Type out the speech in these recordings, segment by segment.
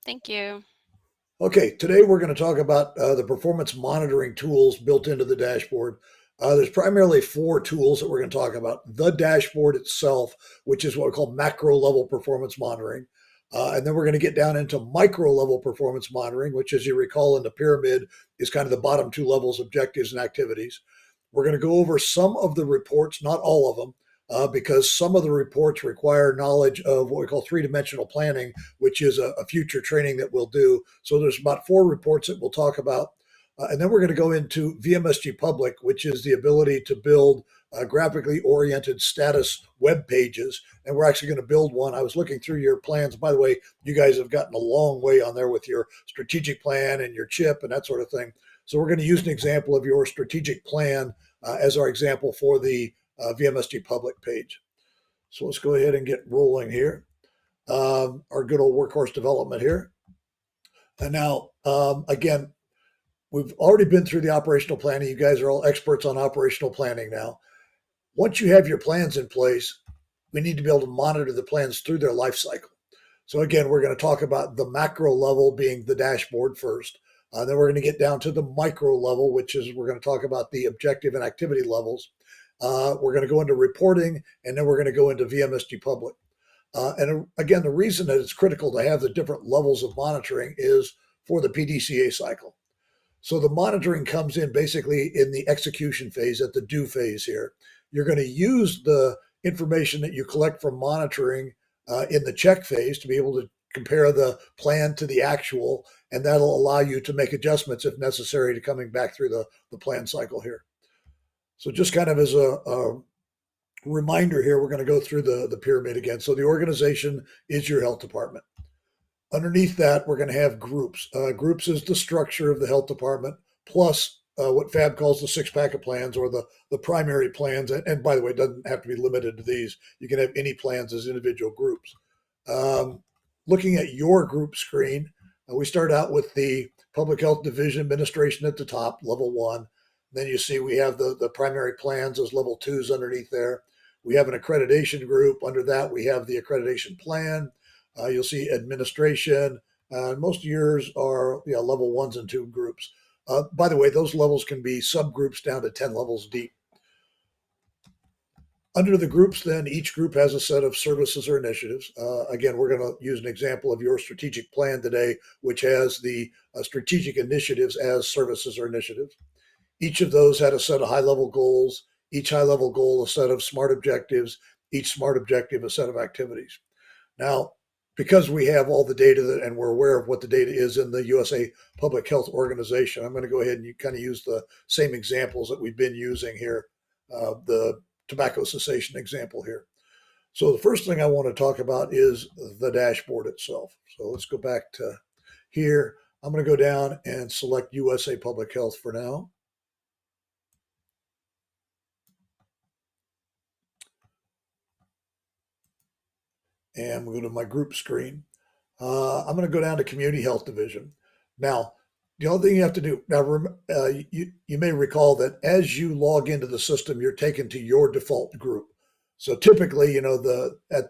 Thank you. Okay, today we're going to talk about the performance monitoring tools built into the dashboard. There's primarily four tools that we're going to talk about. The dashboard itself, which is what we call macro level performance monitoring. And then we're going to get down into micro level performance monitoring, which, as you recall, in the pyramid is kind of the bottom two levels, objectives and activities. We're going to go over some of the reports, not all of them, because some of the reports require knowledge of what we call three-dimensional planning, which is a future training that we'll do. So there's about four reports that we'll talk about. And then we're going to go into VMSG Public, which is the ability to build graphically oriented status web pages. And we're actually going to build one. I was looking through your plans. By the way, you guys have gotten a long way on there with your strategic plan and your chip and that sort of thing. So we're going to use an example of your strategic plan as our example for the VMSG Public page. So let's go ahead and get rolling here. Our good old workhorse development here. And now, again, we've already been through the operational planning. You guys are all experts on operational planning now. Once you have your plans in place, we need to be able to monitor the plans through their life cycle. So again, we're going to talk about the macro level being the dashboard first. Then we're going to get down to the micro level, which is we're going to talk about the objective and activity levels. We're going to go into reporting, and then we're going to go into VMSG Public. And again, the reason that it's critical to have the different levels of monitoring is for the PDCA cycle. So the monitoring comes in basically in the execution phase, at the do phase here. You're going to use the information that you collect from monitoring in the check phase to be able to compare the plan to the actual, and that'll allow you to make adjustments if necessary to coming back through the plan cycle here. So just kind of as a reminder here, we're going to go through the pyramid again. So the organization is your health department. Underneath that, we're going to have groups. Groups is the structure of the health department, plus what FAB calls the six-pack of plans, or the primary plans. And by the way, it doesn't have to be limited to these. You can have any plans as individual groups. Looking at your group screen, we start out with the Public Health Division Administration at the top, level one. Then you see we have the primary plans as level twos underneath there. We have an accreditation group. Under that, we have the accreditation plan. You'll see administration. Most of yours are level ones and two groups. By the way, those levels can be subgroups down to 10 levels deep. Under the groups, then, each group has a set of services or initiatives. Again, we're going to use an example of your strategic plan today, which has the strategic initiatives as services or initiatives. Each of those had a set of high-level goals, each high-level goal a set of SMART objectives, each SMART objective a set of activities. Now, because we have all the data and we're aware of what the data is in the USA Public Health Organization, I'm going to go ahead and kind of use the same examples that we've been using here, the tobacco cessation example here. So the first thing I want to talk about is the dashboard itself. So let's go back to here. I'm going to go down and select USA Public Health for now. And we'll go to my group screen. I'm going to go down to Community Health Division. Now, the only thing you have to do now, you may recall that as you log into the system, you're taken to your default group. So typically, at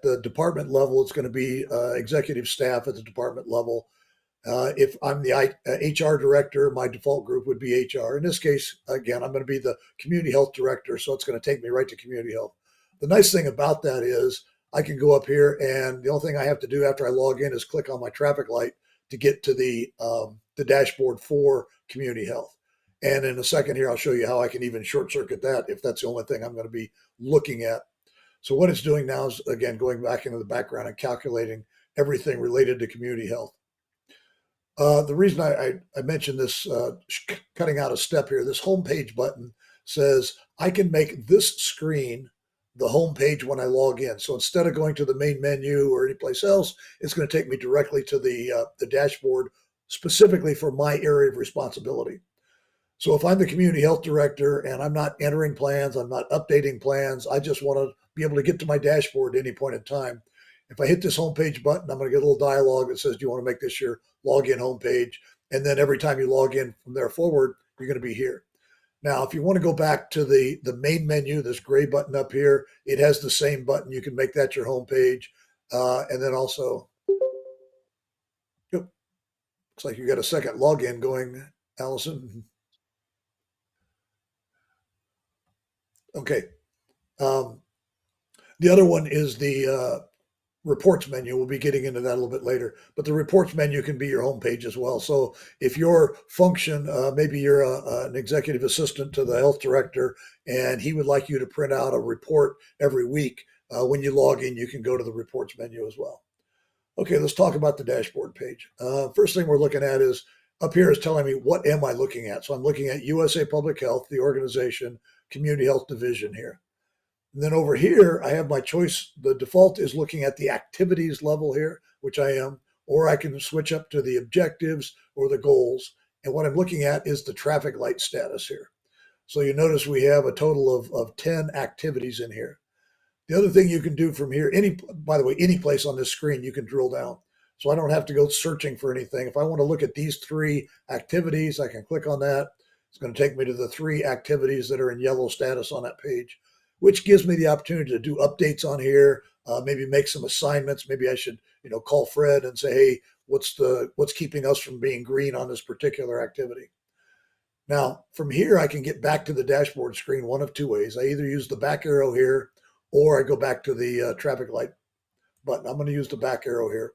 the department level, it's going to be executive staff at the department level. If I'm the HR director, my default group would be HR. In this case, again, I'm going to be the community health director, so it's going to take me right to community health. The nice thing about that is I can go up here, and the only thing I have to do after I log in is click on my traffic light to get to the dashboard for community health. And in a second here, I'll show you how I can even short circuit that if that's the only thing I'm going to be looking at. So what it's doing now is, again, going back into the background and calculating everything related to community health. The reason I mentioned this, cutting out a step here, this homepage button says I can make this screen the home page when I log in. So instead of going to the main menu or anyplace else, it's going to take me directly to the dashboard specifically for my area of responsibility. So if I'm the community health director and I'm not entering plans, I'm not updating plans, I just want to be able to get to my dashboard at any point in time. If I hit this homepage button, I'm going to get a little dialogue that says, do you want to make this your login homepage? And then every time you log in from there forward, you're going to be here. Now, if you want to go back to the main menu, this gray button up here, it has the same button. You can make that your home page. And then also, Looks like you got a second login going, Allison. Okay. Um, the other one is the reports menu. We'll be getting into that a little bit later, but the reports menu can be your homepage as well. So if your function, maybe you're an executive assistant to the health director, and he would like you to print out a report every week, when you log in, you can go to the reports menu as well. Okay, let's talk about the dashboard page. First thing we're looking at is up here is telling me what am I looking at. So I'm looking at USA Public Health, the organization, Community Health Division here. And then over here, I have my choice. The default is looking at the activities level here, which I am, or I can switch up to the objectives or the goals. And what I'm looking at is the traffic light status here. So you notice we have a total of 10 activities in here. The other thing you can do from here, by the way, any place on this screen, you can drill down. So I don't have to go searching for anything. If I want to look at these 3 activities, I can click on that. It's going to take me to the 3 activities that are in yellow status on that page, which gives me the opportunity to do updates on here, maybe make some assignments. Maybe I should, call Fred and say, hey, what's keeping us from being green on this particular activity? Now, from here, I can get back to the dashboard screen one of 2 ways. I either use the back arrow here, or I go back to the traffic light button. I'm going to use the back arrow here.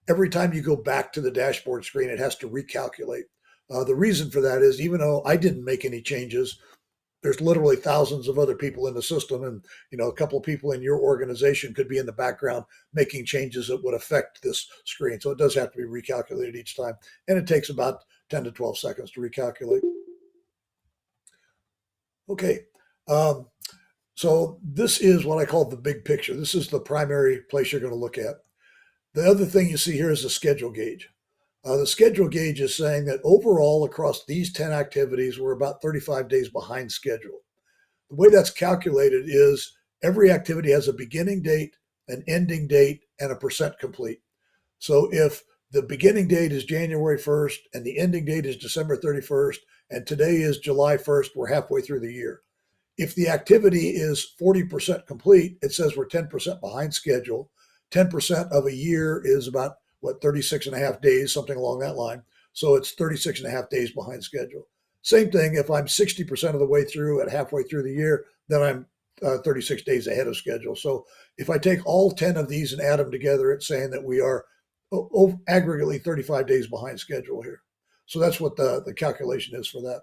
Every time you go back to the dashboard screen, it has to recalculate. The reason for that is, even though I didn't make any changes, there's literally thousands of other people in the system, and a couple of people in your organization could be in the background making changes that would affect this screen. So it does have to be recalculated each time, and it takes about 10 to 12 seconds to recalculate. Okay. So this is what I call the big picture. This is the primary place you're going to look at. The other thing you see here is the schedule gauge. The schedule gauge is saying that overall across these 10 activities, we're about 35 days behind schedule. The way that's calculated is every activity has a beginning date, an ending date, and a percent complete. So if the beginning date is January 1st and the ending date is December 31st, and today is July 1st, we're halfway through the year. If the activity is 40% complete, it says we're 10% behind schedule. 10% of a year is about, 36 and a half days, something along that line. So it's 36 and a half days behind schedule. Same thing, if I'm 60% of the way through at halfway through the year, then I'm 36 days ahead of schedule. So if I take all 10 of these and add them together, it's saying that we are aggregately 35 days behind schedule here. So that's what the calculation is for that.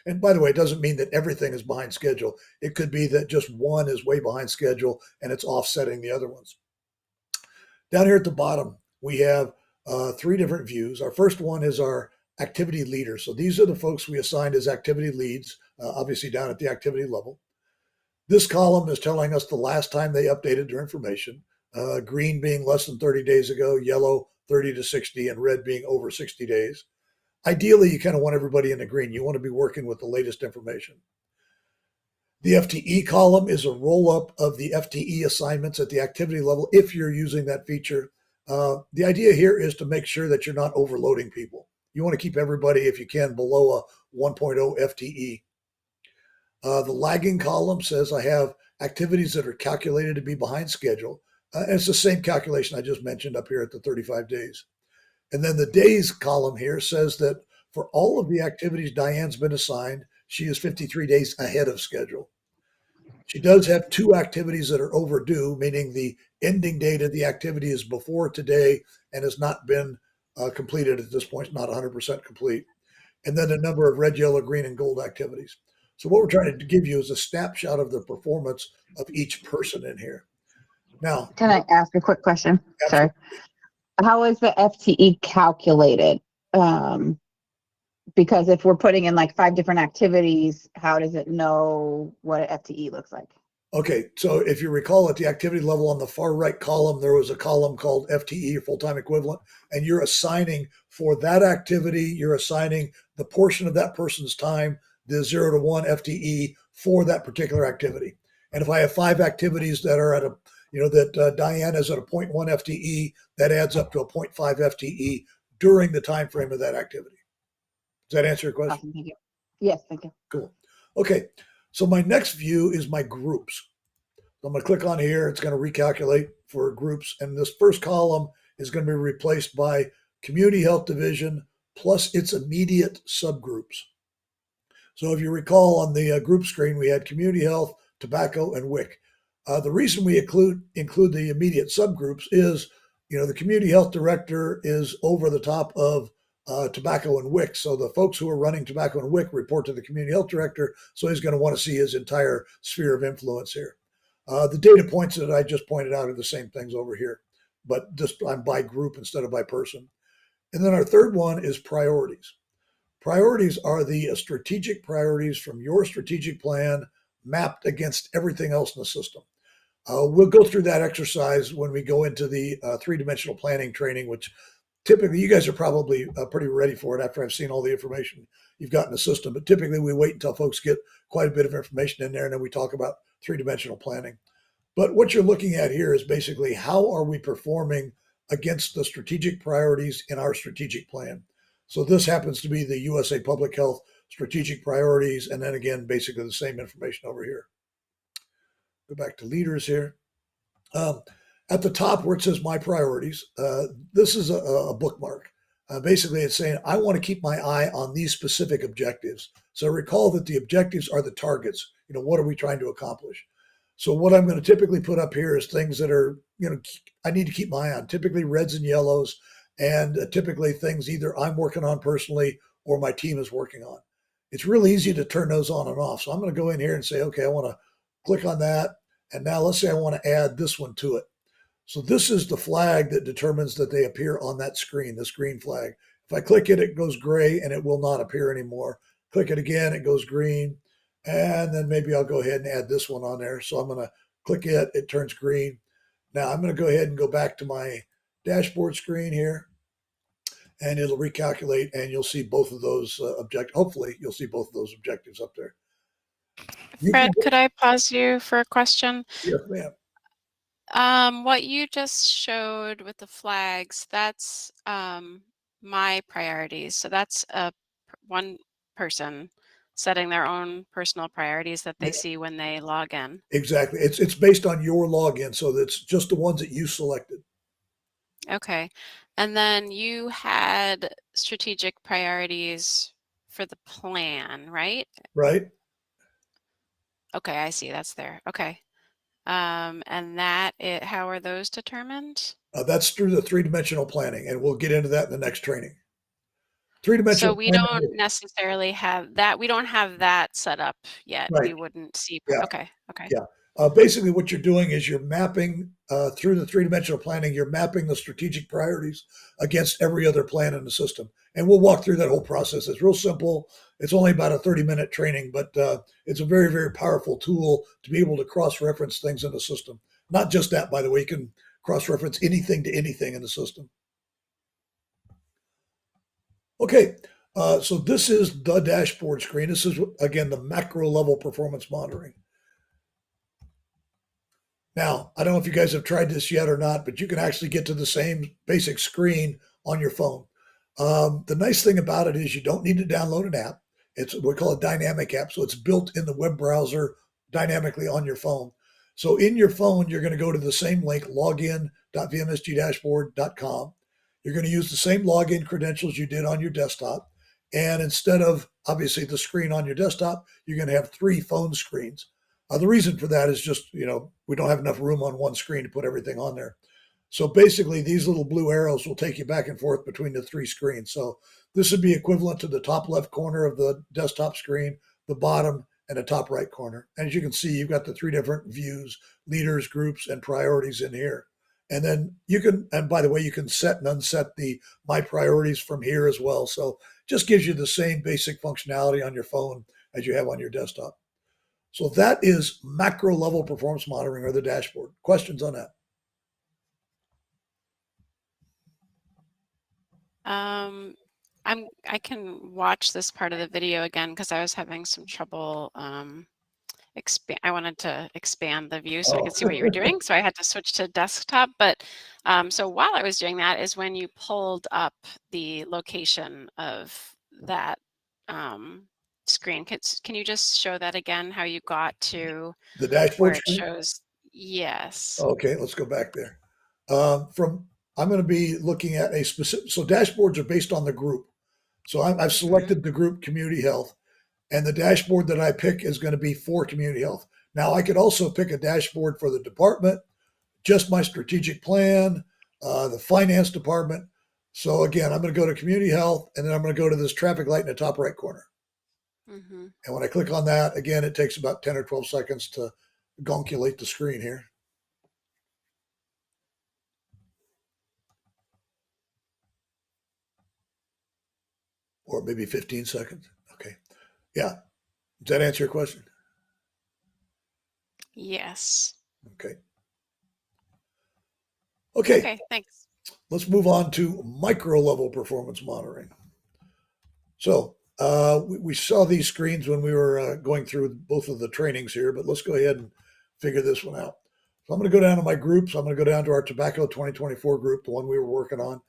And by the way, it doesn't mean that everything is behind schedule. It could be that just one is way behind schedule and it's offsetting the other ones. Down here at the bottom, we have 3 different views. Our first one is our activity leaders. So these are the folks we assigned as activity leads, obviously down at the activity level. This column is telling us the last time they updated their information. Green being less than 30 days ago, yellow 30 to 60, and red being over 60 days. Ideally, you kind of want everybody in the green. You want to be working with the latest information. The FTE column is a roll-up of the FTE assignments at the activity level if you're using that feature. The idea here is to make sure that you're not overloading people. You want to keep everybody, if you can, below a 1.0 FTE. The lagging column says I have activities that are calculated to be behind schedule. And it's the same calculation I just mentioned up here at the 35 days. And then the days column here says that for all of the activities Diane's been assigned, she is 53 days ahead of schedule. She does have 2 activities that are overdue, meaning the ending date of the activity is before today and has not been completed at this point. It's not 100% complete. And then a number of red, yellow, green, and gold activities. So what we're trying to give you is a snapshot of the performance of each person in here. Now, can I ask a quick question? Absolutely. Sorry. How is the FTE calculated? Because if we're putting in like 5 different activities, how does it know what an FTE looks like? Okay, so if you recall at the activity level on the far right column, there was a column called FTE, full-time equivalent, and you're assigning for that activity, you're assigning the portion of that person's time, the 0 to 1 FTE for that particular activity. And if I have 5 activities that are at a, that Diane is at a 0.1 FTE, that adds up to a 0.5 FTE during the time frame of that activity. Does that answer your question? Awesome, thank you. Yes, thank you. Cool. Okay, so my next view is my groups. So I'm going to click on here. It's going to recalculate for groups. And this first column is going to be replaced by Community Health Division, plus its immediate subgroups. So if you recall on the group screen, we had community health, tobacco, and WIC. The reason we include the immediate subgroups is, the community health director is over the top of tobacco and WIC. So the folks who are running tobacco and WIC report to the community health director. So he's going to want to see his entire sphere of influence here. The data points that I just pointed out are the same things over here, but just I'm by group instead of by person. And then our third one is priorities. Priorities are the strategic priorities from your strategic plan mapped against everything else in the system. We'll go through that exercise when we go into the three-dimensional planning training, which typically you guys are probably pretty ready for it after I've seen all the information you've got in the system. But typically we wait until folks get quite a bit of information in there, and then we talk about three-dimensional planning. But what you're looking at here is basically how are we performing against the strategic priorities in our strategic plan. So this happens to be the USA Public Health strategic priorities, and then again, basically the same information over here. Go back to leaders here. At the top where it says my priorities, this is a bookmark. Basically, it's saying I want to keep my eye on these specific objectives. So recall that the objectives are the targets. What are we trying to accomplish? So what I'm going to typically put up here is things that are, I need to keep my eye on, typically reds and yellows, and typically things either I'm working on personally or my team is working on. It's really easy to turn those on and off. So I'm going to go in here and say, okay, I want to click on that. And now let's say I want to add this one to it. So this is the flag that determines that they appear on that screen, this green flag. If I click it, it goes gray and it will not appear anymore. Click it again, it goes green. And then maybe I'll go ahead and add this one on there. So I'm going to click it, it turns green. Now I'm going to go ahead and go back to my dashboard screen here, and it'll recalculate, and you'll see both of those objectives. Hopefully you'll see both of those objectives up there. Fred, could I pause you for a question? Yes, ma'am. What you just showed with the flags, that's my priorities. So that's one person setting their own personal priorities that they Yeah. see when they log in. Exactly. It's based on your login, so it's just the ones that you selected. Okay. And then you had strategic priorities for the plan, right? Right. Okay, I see. That's there. Okay. And how are those determined? That's through the three-dimensional planning, and we'll get into that in the next training. So Three-dimensional we planning. don't necessarily have that. We don't have that set up yet. Right. We wouldn't see. Yeah. Okay. Yeah. Basically, what you're doing is you're mapping through the three-dimensional planning. You're mapping the strategic priorities against every other plan in the system, and we'll walk through that whole process. It's real simple. It's only about a 30-minute training, but it's a very, very powerful tool to be able to cross-reference things in the system. Not just that, by the way, you can cross-reference anything to anything in the system. Okay, so this is the dashboard screen. This is, again, the macro level performance monitoring. Now, I don't know if you guys have tried this yet or not, but you can actually get to the same basic screen on your phone. The nice thing about it is you don't need to download an app. It's what we call a dynamic app. So it's built in the web browser dynamically on your phone. So in your phone, you're going to go to the same link, login.vmsgdashboard.com. You're going to use the same login credentials you did on your desktop. And instead of obviously the screen on your desktop, you're going to have 3 phone screens. The reason for that is just, we don't have enough room on one screen to put everything on there. So basically, these little blue arrows will take you back and forth between the 3 screens. So this would be equivalent to the top left corner of the desktop screen, the bottom, and the top right corner. And as you can see, you've got the 3 different views, leaders, groups, and priorities in here. And then you can, and by the way, you can set and unset the My Priorities from here as well. So just gives you the same basic functionality on your phone as you have on your desktop. So that is macro level performance monitoring, or the dashboard. Questions on that? I can watch this part of the video again because I was having some trouble I wanted to expand the view so I could see what you were doing. So I had to switch to desktop. But so while I was doing that is when you pulled up the location of that screen. Can you just show that again, how you got to the dashboard where it screen? shows? Yes. Okay, let's go back there. I'm going to be looking at a specific, so dashboards are based on the group. So I've selected the group community health, and the dashboard that I pick is going to be for community health. Now I could also pick a dashboard for the department, just my strategic plan, the finance department. So again, I'm going to go to community health, and then I'm going to go to this traffic light in the top right corner. Mm-hmm. And when I click on that, again, it takes about 10 or 12 seconds to gonkulate the screen here. Or maybe 15 seconds. Okay. Yeah. Does that answer your question? Yes. Okay. Okay. Okay, thanks. Let's move on to micro level performance monitoring. So we saw these screens when we were going through both of the trainings here, but let's go ahead and figure this one out. So I'm going to go down to my groups. I'm going to go down to our Tobacco 2024 group, the one we were working on,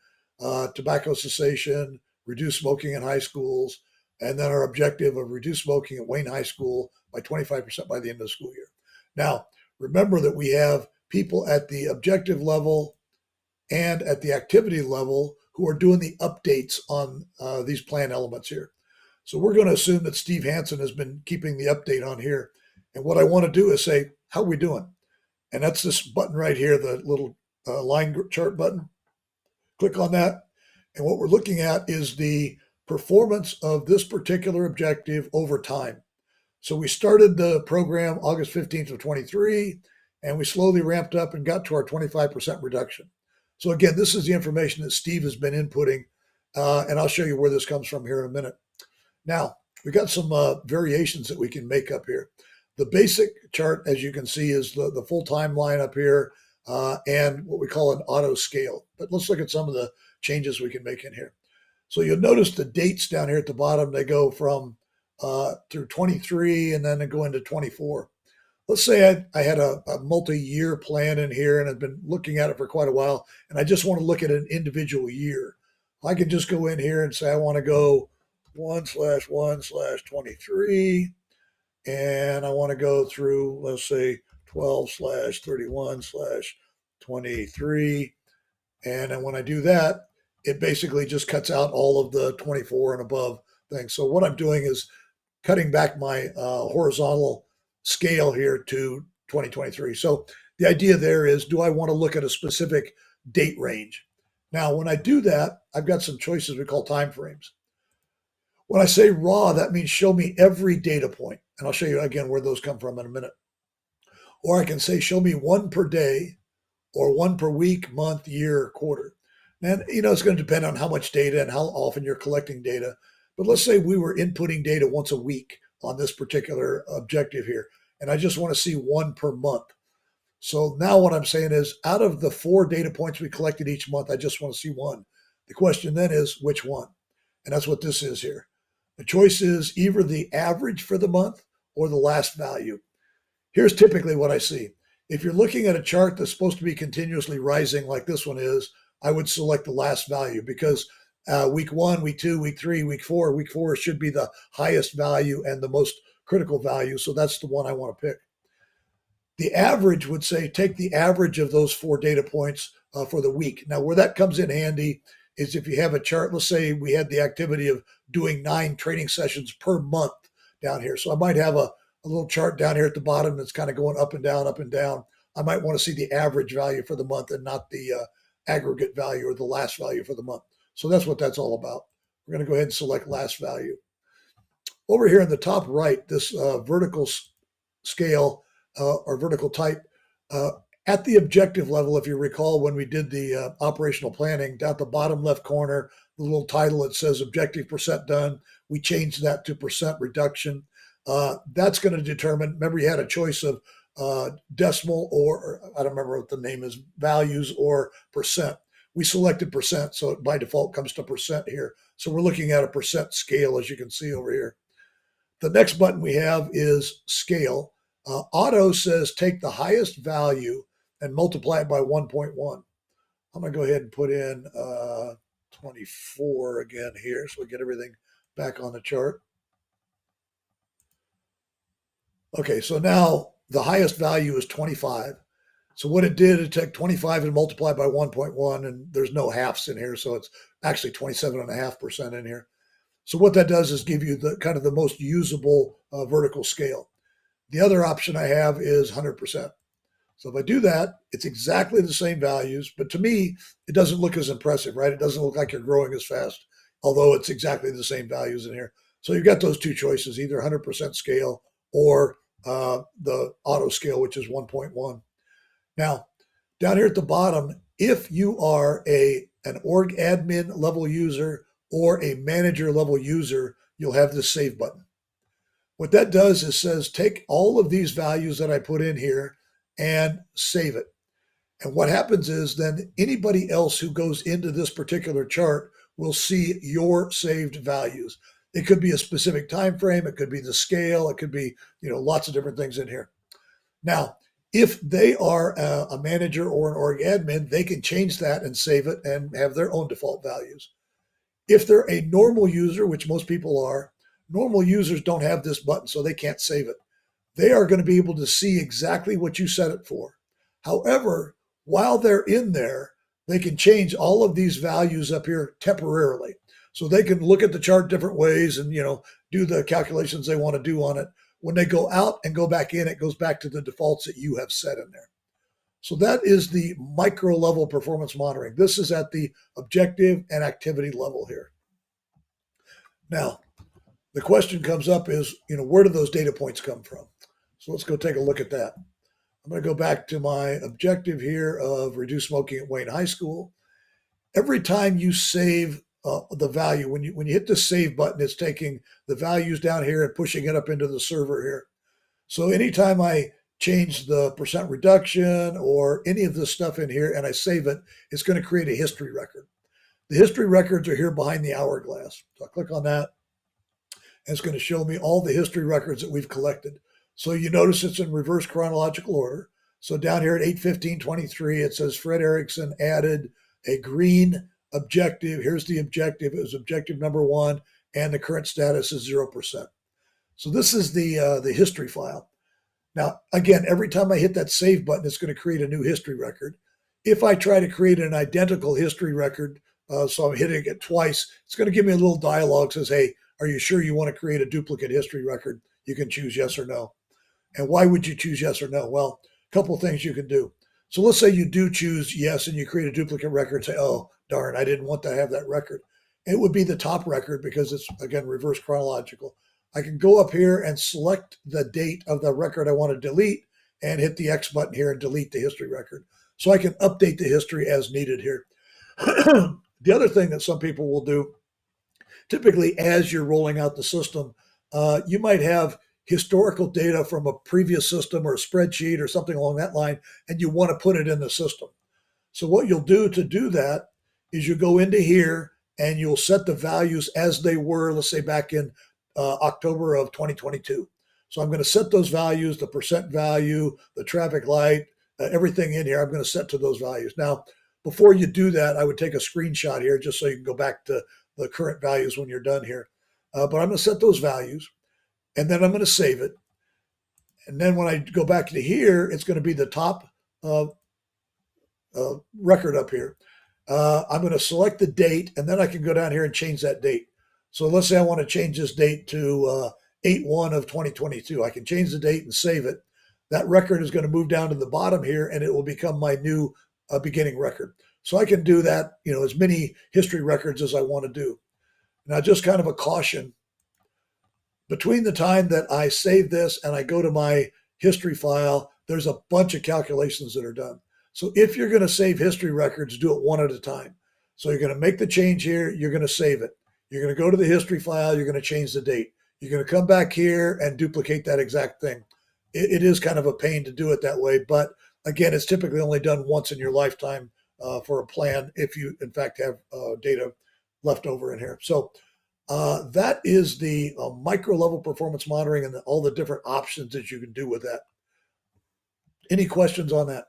tobacco cessation, reduce smoking in high schools, and then our objective of reduce smoking at Wayne High School by 25% by the end of the school year. Now, remember that we have people at the objective level and at the activity level who are doing the updates on these plan elements here. So we're going to assume that Steve Hansen has been keeping the update on here. And what I want to do is say, how are we doing? And that's this button right here, the little line chart button. Click on that. And what we're looking at is the performance of this particular objective over time. So we started the program August 15th of 23, and we slowly ramped up and got to our 25% reduction. So again, this is the information that Steve has been inputting, and I'll show you where this comes from here in a minute. Now, we got some variations that we can make up here. The basic chart, as you can see, is the full timeline up here and what we call an auto scale. But let's look at some of the changes we can make in here. So you'll notice the dates down here at the bottom, they go from through 23 and then they go into 24. Let's say I had a multi-year plan in here and I've been looking at it for quite a while, and I just want to look at an individual year. I can just go in here and say I want to go 1/1/23, and I want to go through, let's say, 12/31/23. And then when I do that, it basically just cuts out all of the 24 and above things. So what I'm doing is cutting back my horizontal scale here to 2023. So the idea there is, do I want to look at a specific date range? Now, when I do that, I've got some choices we call time frames. When I say raw, that means show me every data point. And I'll show you again where those come from in a minute. Or I can say, show me one per day or one per week, month, year, quarter. And, it's going to depend on how much data and how often you're collecting data. But let's say we were inputting data once a week on this particular objective here, and I just want to see one per month. So now what I'm saying is, out of the 4 data points we collected each month, I just want to see one. The question then is, which one? And that's what this is here. The choice is either the average for the month or the last value. Here's typically what I see. If you're looking at a chart that's supposed to be continuously rising like this one is, I would select the last value because week 1, week 2, week 3, week 4. Week 4 should be the highest value and the most critical value. So that's the one I want to pick. The average would say take the average of those 4 data points for the week. Now, where that comes in handy is if you have a chart. Let's say we had the activity of doing 9 training sessions per month down here. So I might have a little chart down here at the bottom that's kind of going up and down, up and down. I might want to see the average value for the month and not the aggregate value or the last value for the month. So that's what that's all about. We're going to go ahead and select last value. Over here in the top right, this vertical scale or vertical type, at the objective level, if you recall when we did the operational planning, down at the bottom left corner, the little title, it says objective percent done. We changed that to percent reduction. That's going to determine, remember you had a choice of decimal or I don't remember what the name is, values or percent. We selected percent, so it by default comes to percent here. So we're looking at a percent scale, as you can see over here. The next button we have is scale. Auto says take the highest value and multiply it by 1.1. I'm going to go ahead and put in 24 again here so we get everything back on the chart. Okay, so now the highest value is 25. So what it did, it took 25 and multiplied by 1.1, and there's no halves in here, so it's actually 27.5% in here. So what that does is give you the kind of the most usable vertical scale. The other option I have is 100%. So if I do that, it's exactly the same values, but to me, it doesn't look as impressive, right? It doesn't look like you're growing as fast, although it's exactly the same values in here. So you've got those two choices, either 100% scale or the auto scale, which is 1.1. Now, down here at the bottom, if you are an org admin level user or a manager level user, you'll have this save button. What that does is says, take all of these values that I put in here and save it. And what happens is then anybody else who goes into this particular chart will see your saved values. It could be a specific time frame, it could be the scale, it could be, lots of different things in here. Now, if they are a manager or an org admin, they can change that and save it and have their own default values. If they're a normal user, which most people are, normal users don't have this button, so they can't save it. They are going to be able to see exactly what you set it for. However, while they're in there, they can change all of these values up here temporarily. So they can look at the chart different ways and, do the calculations they want to do on it. When they go out and go back in, it goes back to the defaults that you have set in there. So that is the micro level performance monitoring. This is at the objective and activity level here. Now, the question comes up is, where do those data points come from? So let's go take a look at that. I'm going to go back to my objective here of reduce smoking at Wayne High School. Every time you save the value, when you hit the save button, it's taking the values down here and pushing it up into the server here. So anytime I change the percent reduction or any of this stuff in here and I save it, it's going to create a history record. The history records are here behind the hourglass. So I click on that, and it's going to show me all the history records that we've collected. So you notice it's in reverse chronological order. So down here at 8:15:23, it says Fred Erickson added a green objective. Here's the objective. It was objective number 1, and the current status is 0%. So this is the history file. Now, again, every time I hit that save button, it's going to create a new history record. If I try to create an identical history record, so I'm hitting it twice, it's going to give me a little dialogue that says, hey, are you sure you want to create a duplicate history record? You can choose yes or no. And why would you choose yes or no? Well, a couple of things you can do. So let's say you do choose yes and you create a duplicate record and say, oh, darn, I didn't want to have that record. It would be the top record because it's, again, reverse chronological. I can go up here and select the date of the record I want to delete and hit the X button here and delete the history record. So I can update the history as needed here. The other thing that some people will do, typically as you're rolling out the system, you might have historical data from a previous system or a spreadsheet or something along that line, and you want to put it in the system. So what you'll do to do that is you go into here and you'll set the values as they were, let's say back in October of 2022. So I'm going to set those values, the percent value, the traffic light, everything in here, I'm going to set to those values. Now, before you do that, I would take a screenshot here just so you can go back to the current values when you're done here. But I'm going to set those values, and then I'm going to save it. And then when I go back to here, it's going to be the top record up here. I'm going to select the date, and then I can go down here and change that date. So let's say I want to change this date to 8/1 of 2022. I can change the date and save it. That record is going to move down to the bottom here, and it will become my new beginning record. So I can do that, as many history records as I want to do. Now, just kind of a caution. Between the time that I save this and I go to my history file, there's a bunch of calculations that are done. So if you're going to save history records, do it one at a time. So you're going to make the change here, you're going to save it. You're going to go to the history file, you're going to change the date. You're going to come back here and duplicate that exact thing. It is kind of a pain to do it that way, but again, it's typically only done once in your lifetime for a plan if you, in fact, have data left over in here. So that is the micro level performance monitoring and all the different options that you can do with that. Any questions on that?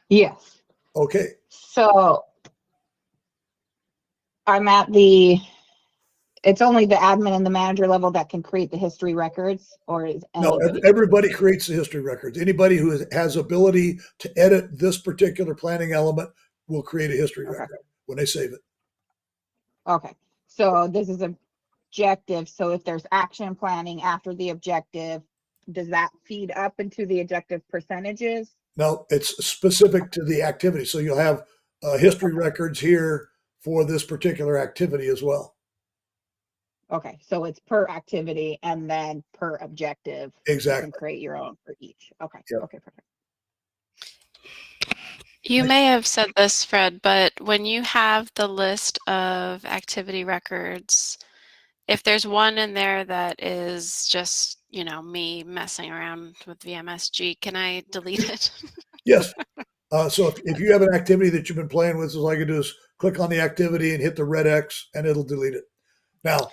Yes. Okay. So I'm at the it's only the admin and the manager level that can create the history records, or is No, anybody? everybody creates the history records. Anybody who has ability to edit this particular planning element will create a history Okay. record when they save it. Okay, so this is objective. So if there's action planning after the objective, does that feed up into the objective percentages? No, it's specific to the activity. So you'll have history records here for this particular activity as well. Okay, so it's per activity and then per objective. Exactly. You can create your own for each. Okay. Yep. Okay, perfect. You may have said this, Fred, but when you have the list of activity records, if there's one in there that is just, me messing around with VMSG, can I delete it? Yes. So if you have an activity that you've been playing with, all I can do is click on the activity and hit the red X and it'll delete it. Now,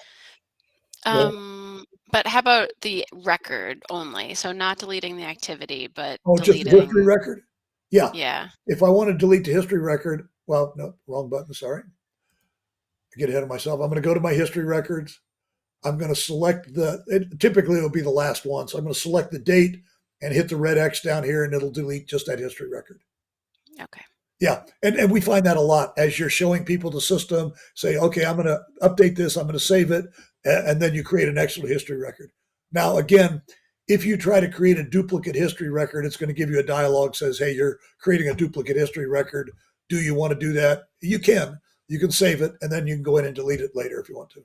But how about the record only? So not deleting the activity, but just the history record? Yeah. Yeah. If I want to delete the history record, well, no, wrong button, sorry. I get ahead of myself. I'm going to go to my history records. I'm going to select typically it'll be the last one. So I'm going to select the date and hit the red X down here and it'll delete just that history record. Okay. Yeah. And we find that a lot as you're showing people the system, say, okay, I'm going to update this. I'm going to save it. And then you create an extra history record. Now, again, if you try to create a duplicate history record, it's going to give you a dialogue says, hey, you're creating a duplicate history record. Do you want to do that? You can save it and then you can go in and delete it later if you want to.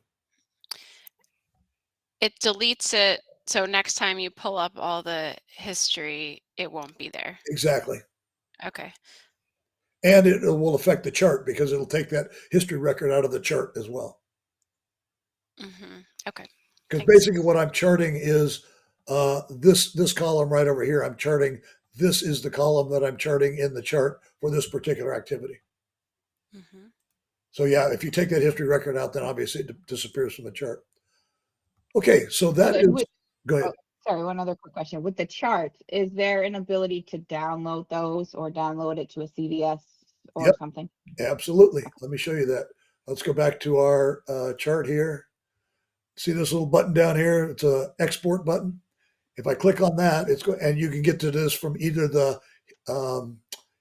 It deletes it. So next time you pull up all the history, it won't be there. Exactly. Okay. And it will affect the chart because it'll take that history record out of the chart as well. Okay. Because basically what I'm charting is this column right over here. I'm charting. This is the column that I'm charting in the chart for this particular activity. So yeah, if you take that history record out, then obviously it disappears from the chart. Okay, so that is. Go ahead. Sorry, one other quick question. With the charts, is there an ability to download those or download it to a CVS or something? Absolutely. Let me show you that. Let's go back to our chart here. See this little button down here? It's an export button. If I click on that, and you can get to this from either the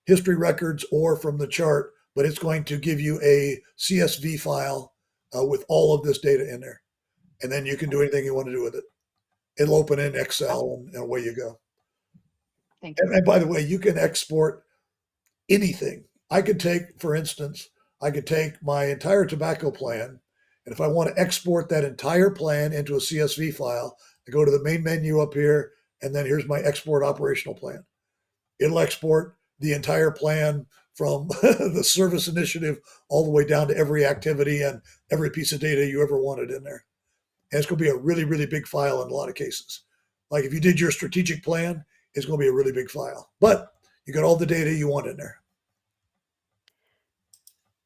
history records or from the chart, but it's going to give you a CSV file with all of this data in there. And then you can do anything you want to do with it. It'll open in Excel and away you go. Thank you. And by the way, you can export anything. I could take, for instance, my entire tobacco plan, and if I want to export that entire plan into a CSV file, I go to the main menu up here, and then here's my export operational plan. It'll export the entire plan from the service initiative all the way down to every activity and every piece of data you ever wanted in there. And it's going to be a really, really big file in a lot of cases. Like if you did your strategic plan, it's going to be a really big file. But you got all the data you want in there.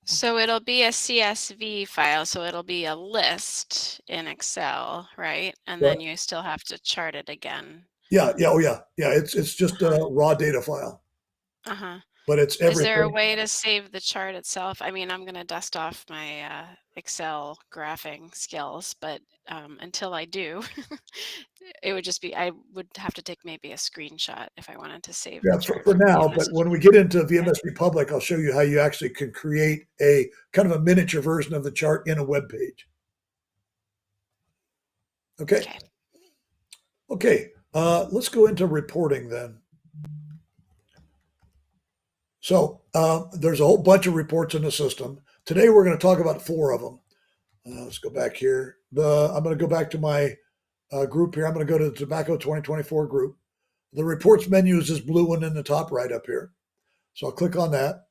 So it'll be a CSV file. So it'll be a list in Excel, right? And then you still have to chart it again. Yeah. It's just a raw data file. But it's everything. Is there a way to save the chart itself? I mean, I'm going to dust off my Excel graphing skills, but until I do, it would just be, I would have to take maybe a screenshot if I wanted to save the chart. For now, but when we get into VMS Republic, I'll show you how you actually can create a kind of a miniature version of the chart in a web page. Okay. Let's go into reporting then. So there's a whole bunch of reports in the system. Today we're going to talk about 4 of them. Let's go back here. I'm going to go back to my group here. I'm going to go to the Tobacco 2024 group. The reports menu is this blue one in the top right up here. So I'll click on that.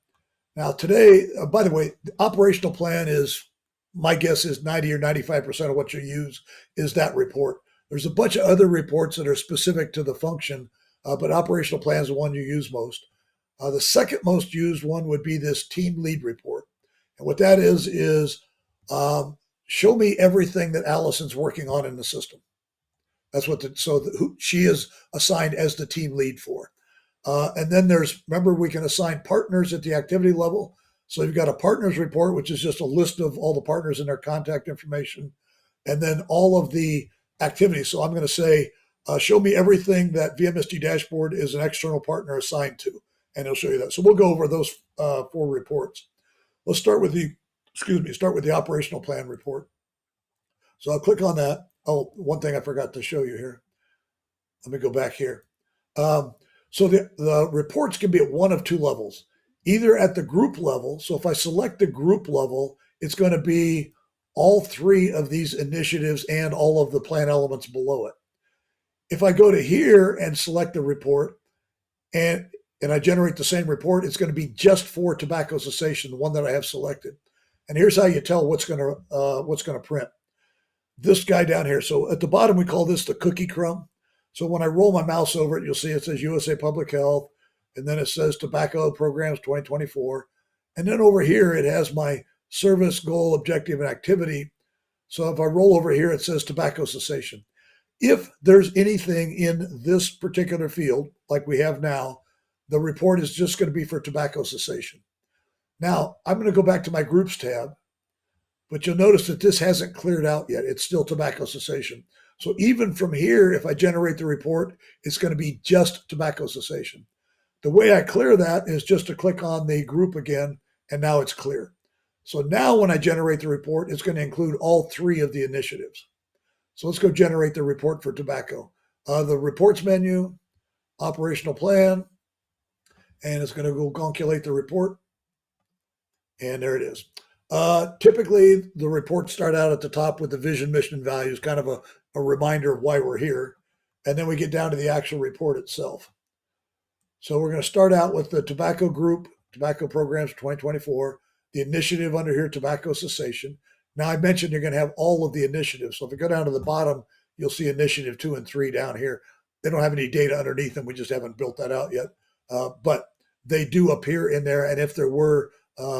Now today, by the way, the operational plan is, my guess is 90 or 95% of what you use is that report. There's a bunch of other reports that are specific to the function, but operational plan is the one you use most. The second most used one would be this team lead report. And what that is show me everything that Allison's working on in the system. That's what she is assigned as the team lead for. And then remember, we can assign partners at the activity level. So you've got a partners report, which is just a list of all the partners and their contact information. and then all of the activities. So I'm going to say, show me everything that VMSG dashboard is an external partner assigned to, and it'll show you that. So we'll go over those 4 reports. Let's start with the operational plan report. So I'll click on that. Oh, one thing I forgot to show you here. Let me go back here. So the reports can be at one of 2 levels, either at the group level. So if I select the group level, it's going to be all 3 of these initiatives and all of the plan elements below it. If I go to here and select the report and I generate the same report, it's going to be just for tobacco cessation, the one that I have selected. And here's how you tell what's going to print. This guy down here. So at the bottom, we call this the cookie crumb. So when I roll my mouse over it, you'll see it says USA Public Health, and then it says Tobacco Programs 2024. And then over here, it has my service, goal, objective, and activity. So if I roll over here, it says tobacco cessation. If there's anything in this particular field, like we have now, the report is just going to be for tobacco cessation. Now, I'm going to go back to my groups tab, but you'll notice that this hasn't cleared out yet. It's still tobacco cessation. So even from here, if I generate the report, it's going to be just tobacco cessation. The way I clear that is just to click on the group again, and now it's clear. So now when I generate the report, it's going to include all 3 of the initiatives. So let's go generate the report for tobacco. The reports menu, operational plan, and it's going to go calculate the report. And there it is. Typically, the reports start out at the top with the vision, mission, and values, kind of a reminder of why we're here. And then we get down to the actual report itself. So we're going to start out with the tobacco group, tobacco programs 2024, the initiative under here, tobacco cessation. Now I mentioned you're going to have all of the initiatives. So if you go down to the bottom, you'll see initiative 2 and 3 down here. They don't have any data underneath them. We just haven't built that out yet. But they do appear in there. And if there were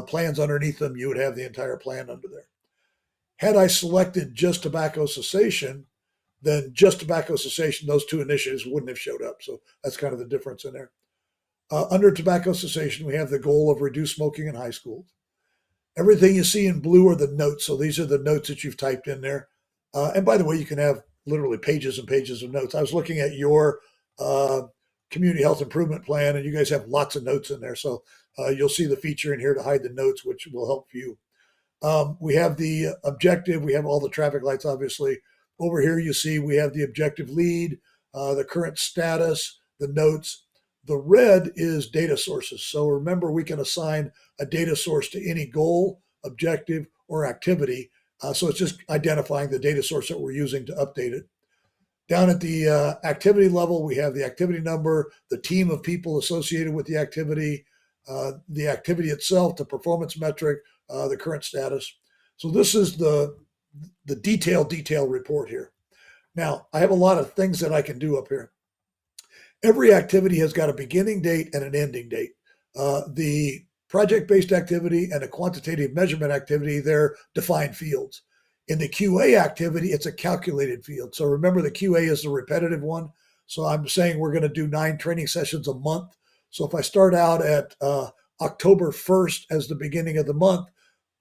plans underneath them, you would have the entire plan under there. Had I selected just tobacco cessation, then just tobacco cessation, those 2 initiatives wouldn't have showed up. So that's kind of the difference in there. Under tobacco cessation, we have the goal of reduce smoking in high schools. Everything you see in blue are the notes. So these are the notes that you've typed in there. And by the way, you can have literally pages and pages of notes. I was looking at your community health improvement plan, and you guys have lots of notes in there. So you'll see the feature in here to hide the notes, which will help you. We have the objective. We have all the traffic lights, obviously. Over here, you see we have the objective lead, the current status, the notes. The red is data sources. So remember, we can assign a data source to any goal, objective, or activity. So it's just identifying the data source that we're using to update it. Down at the activity level, we have the activity number, the team of people associated with the activity itself, the performance metric, the current status. So this is the detailed report here. Now, I have a lot of things that I can do up here. Every activity has got a beginning date and an ending date. The project-based activity and a quantitative measurement activity, they're defined fields. In the QA activity, it's a calculated field. So remember, the QA is the repetitive one. So I'm saying we're going to do 9 training sessions a month. So if I start out at October 1st as the beginning of the month,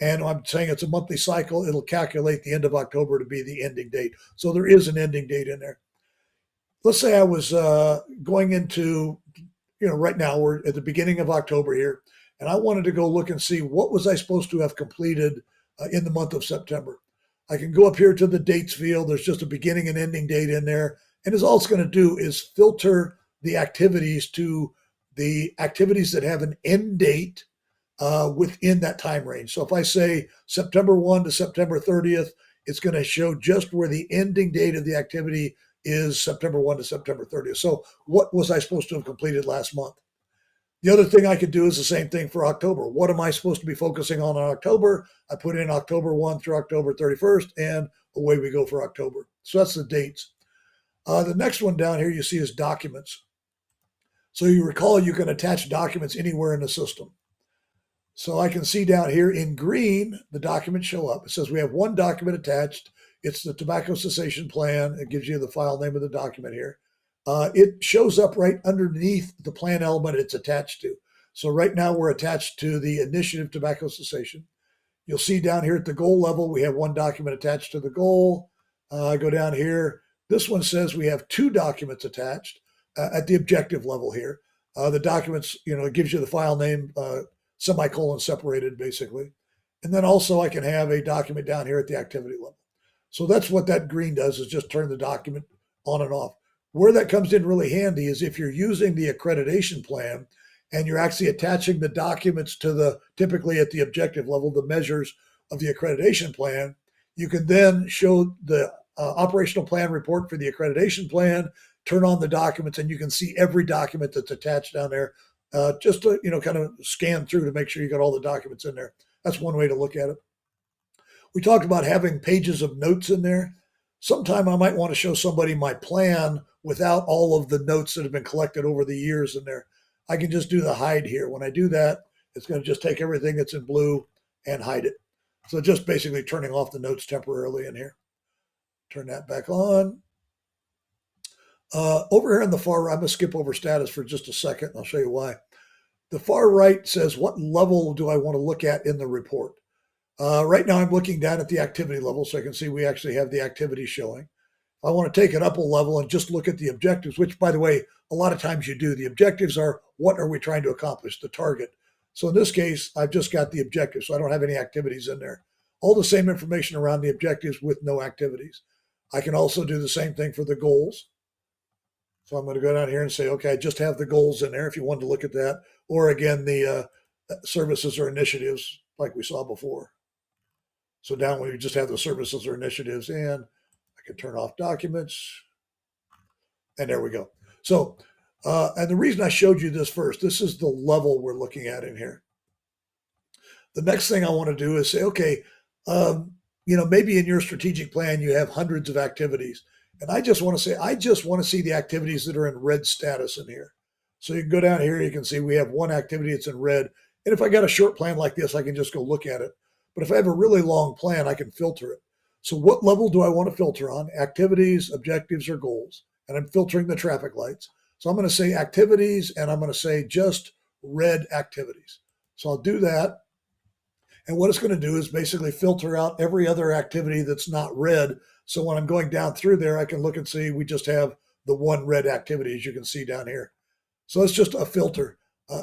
and I'm saying it's a monthly cycle, it'll calculate the end of October to be the ending date. So there is an ending date in there. Let's say I was going into, right now we're at the beginning of October here, and I wanted to go look and see what was I supposed to have completed in the month of September. I can go up here to the dates field. There's just a beginning and ending date in there. And all it's going to do is filter the activities to the activities that have an end date within that time range. So if I say September 1 to September 30th, it's going to show just where the ending date of the activity is September 1 to September 30th. So what was I supposed to have completed last month? The other thing I could do is the same thing for October. What am I supposed to be focusing on in October? I put in October 1 through October 31st, and away we go for October. So that's the dates. The next one down here you see is documents. So you recall you can attach documents anywhere in the system. So I can see down here in green, the documents show up. It says we have one document attached. It's the tobacco cessation plan. It gives you the file name of the document here. It shows up right underneath the plan element it's attached to. So right now we're attached to the initiative tobacco cessation. You'll see down here at the goal level, we have one document attached to the goal. I go down here. This one says we have 2 documents attached at the objective level here. The documents, it gives you the file name, semicolon separated basically. And then also I can have a document down here at the activity level. So that's what that green does, is just turn the document on and off. Where that comes in really handy is if you're using the accreditation plan and you're actually attaching the documents to typically at the objective level, the measures of the accreditation plan, you can then show the operational plan report for the accreditation plan, turn on the documents, and you can see every document that's attached down there, just to, kind of scan through to make sure you got all the documents in there. That's one way to look at it. We talked about having pages of notes in there. Sometime I might want to show somebody my plan without all of the notes that have been collected over the years in there. I can just do the hide here. When I do that, it's going to just take everything that's in blue and hide it. So just basically turning off the notes temporarily in here. Turn that back on. Over here on the far right, I'm going to skip over status for just a second, and I'll show you why. The far right says, what level do I want to look at in the report? Right now, I'm looking down at the activity level, so I can see we actually have the activity showing. I want to take it up a level and just look at the objectives, which, by the way, a lot of times you do. The objectives are, what are we trying to accomplish, the target. So in this case, I've just got the objectives, so I don't have any activities in there. All the same information around the objectives with no activities. I can also do the same thing for the goals. So I'm going to go down here and say, okay, I just have the goals in there if you wanted to look at that. Or again, the services or initiatives like we saw before. So down when you just have the services or initiatives, and I can turn off documents. And there we go. So, and the reason I showed you this first, this is the level we're looking at in here. The next thing I want to do is say, okay, maybe in your strategic plan, you have hundreds of activities. And I just want to say, I just want to see the activities that are in red status in here. So you can go down here, you can see we have one activity that's in red. And if I got a short plan like this, I can just go look at it. But if I have a really long plan, I can filter it. So what level do I want to filter on? Activities, objectives, or goals? And I'm filtering the traffic lights. So I'm going to say activities, and I'm going to say just red activities. So I'll do that. And what it's going to do is basically filter out every other activity that's not red. So when I'm going down through there, I can look and see we just have the one red activity, as you can see down here. So it's just a filter.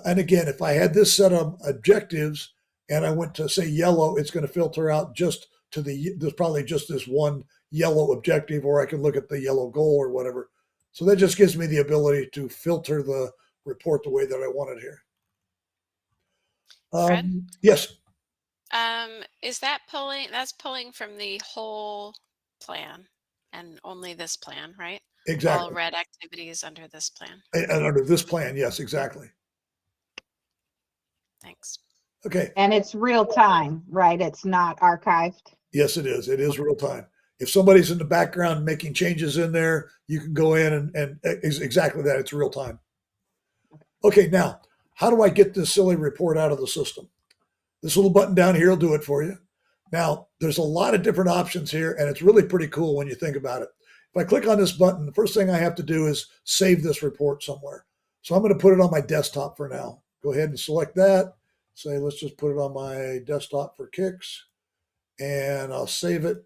And again, if I had this set of objectives and I went to say yellow, it's going to filter out just to there's probably just this one yellow objective, or I can look at the yellow goal or whatever. So that just gives me the ability to filter the report the way that I want it here. Fred? Yes. Is that that's pulling from the whole plan and only this plan, right? Exactly. All red activities under this plan. And under this plan, yes, exactly. Thanks. Okay. And it's real time, right? It's not archived. Yes, it is. It is real time. If somebody's in the background making changes in there, you can go in and exactly that. It's real time. Okay, now, how do I get this silly report out of the system? This little button down here will do it for you. Now, there's a lot of different options here, and it's really pretty cool when you think about it. If I click on this button, the first thing I have to do is save this report somewhere. So I'm going to put it on my desktop for now. Go ahead and select that. Say, let's just put it on my desktop for kicks, and I'll save it.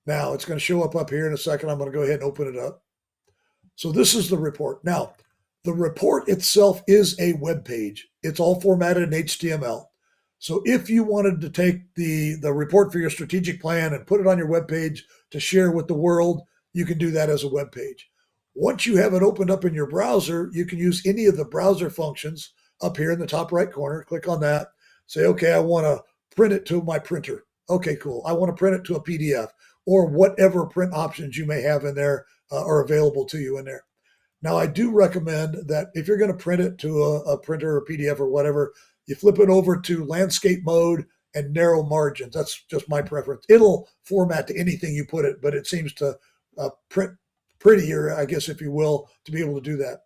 Now, it's going to show up here in a second. I'm going to go ahead and open it up. So this is the report. Now, the report itself is a web page. It's all formatted in HTML. So if you wanted to take the report for your strategic plan and put it on your web page to share with the world, you can do that as a web page. Once you have it opened up in your browser, you can use any of the browser functions up here in the top right corner. Click on that. Say, okay, I want to print it to my printer. Okay, cool. I want to print it to a PDF, or whatever print options you may have in there are available to you in there. Now, I do recommend that if you're going to print it to a printer or PDF or whatever, you flip it over to landscape mode and narrow margins. That's just my preference. It'll format to anything you put it, but it seems to print prettier, I guess, if you will, to be able to do that.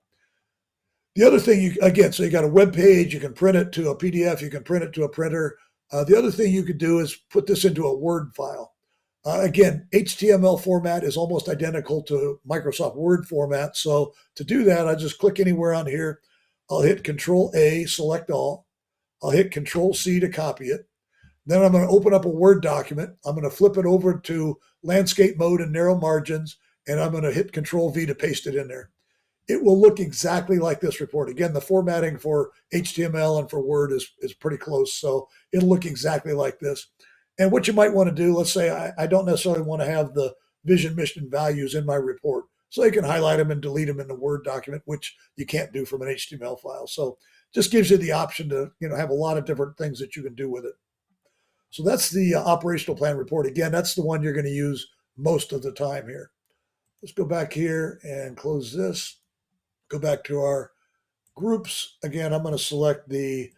The other thing, so you got a web page, you can print it to a PDF, you can print it to a printer. The other thing you could do is put this into a Word file. Again, HTML format is almost identical to Microsoft Word format. So to do that, I just click anywhere on here. I'll hit Control A, select all. I'll hit Control C to copy it. Then I'm going to open up a Word document. I'm going to flip it over to landscape mode and narrow margins, and I'm going to hit Control V to paste it in there. It will look exactly like this report. Again, the formatting for HTML and for Word is pretty close, so it'll look exactly like this. And what you might want to do, let's say I don't necessarily want to have the vision, mission, values in my report. So you can highlight them and delete them in the Word document, which you can't do from an HTML file. So just gives you the option to have a lot of different things that you can do with it. So that's the operational plan report. Again, that's the one you're going to use most of the time here. Let's go back here and close this. Go back to our groups. Again, I'm going to select the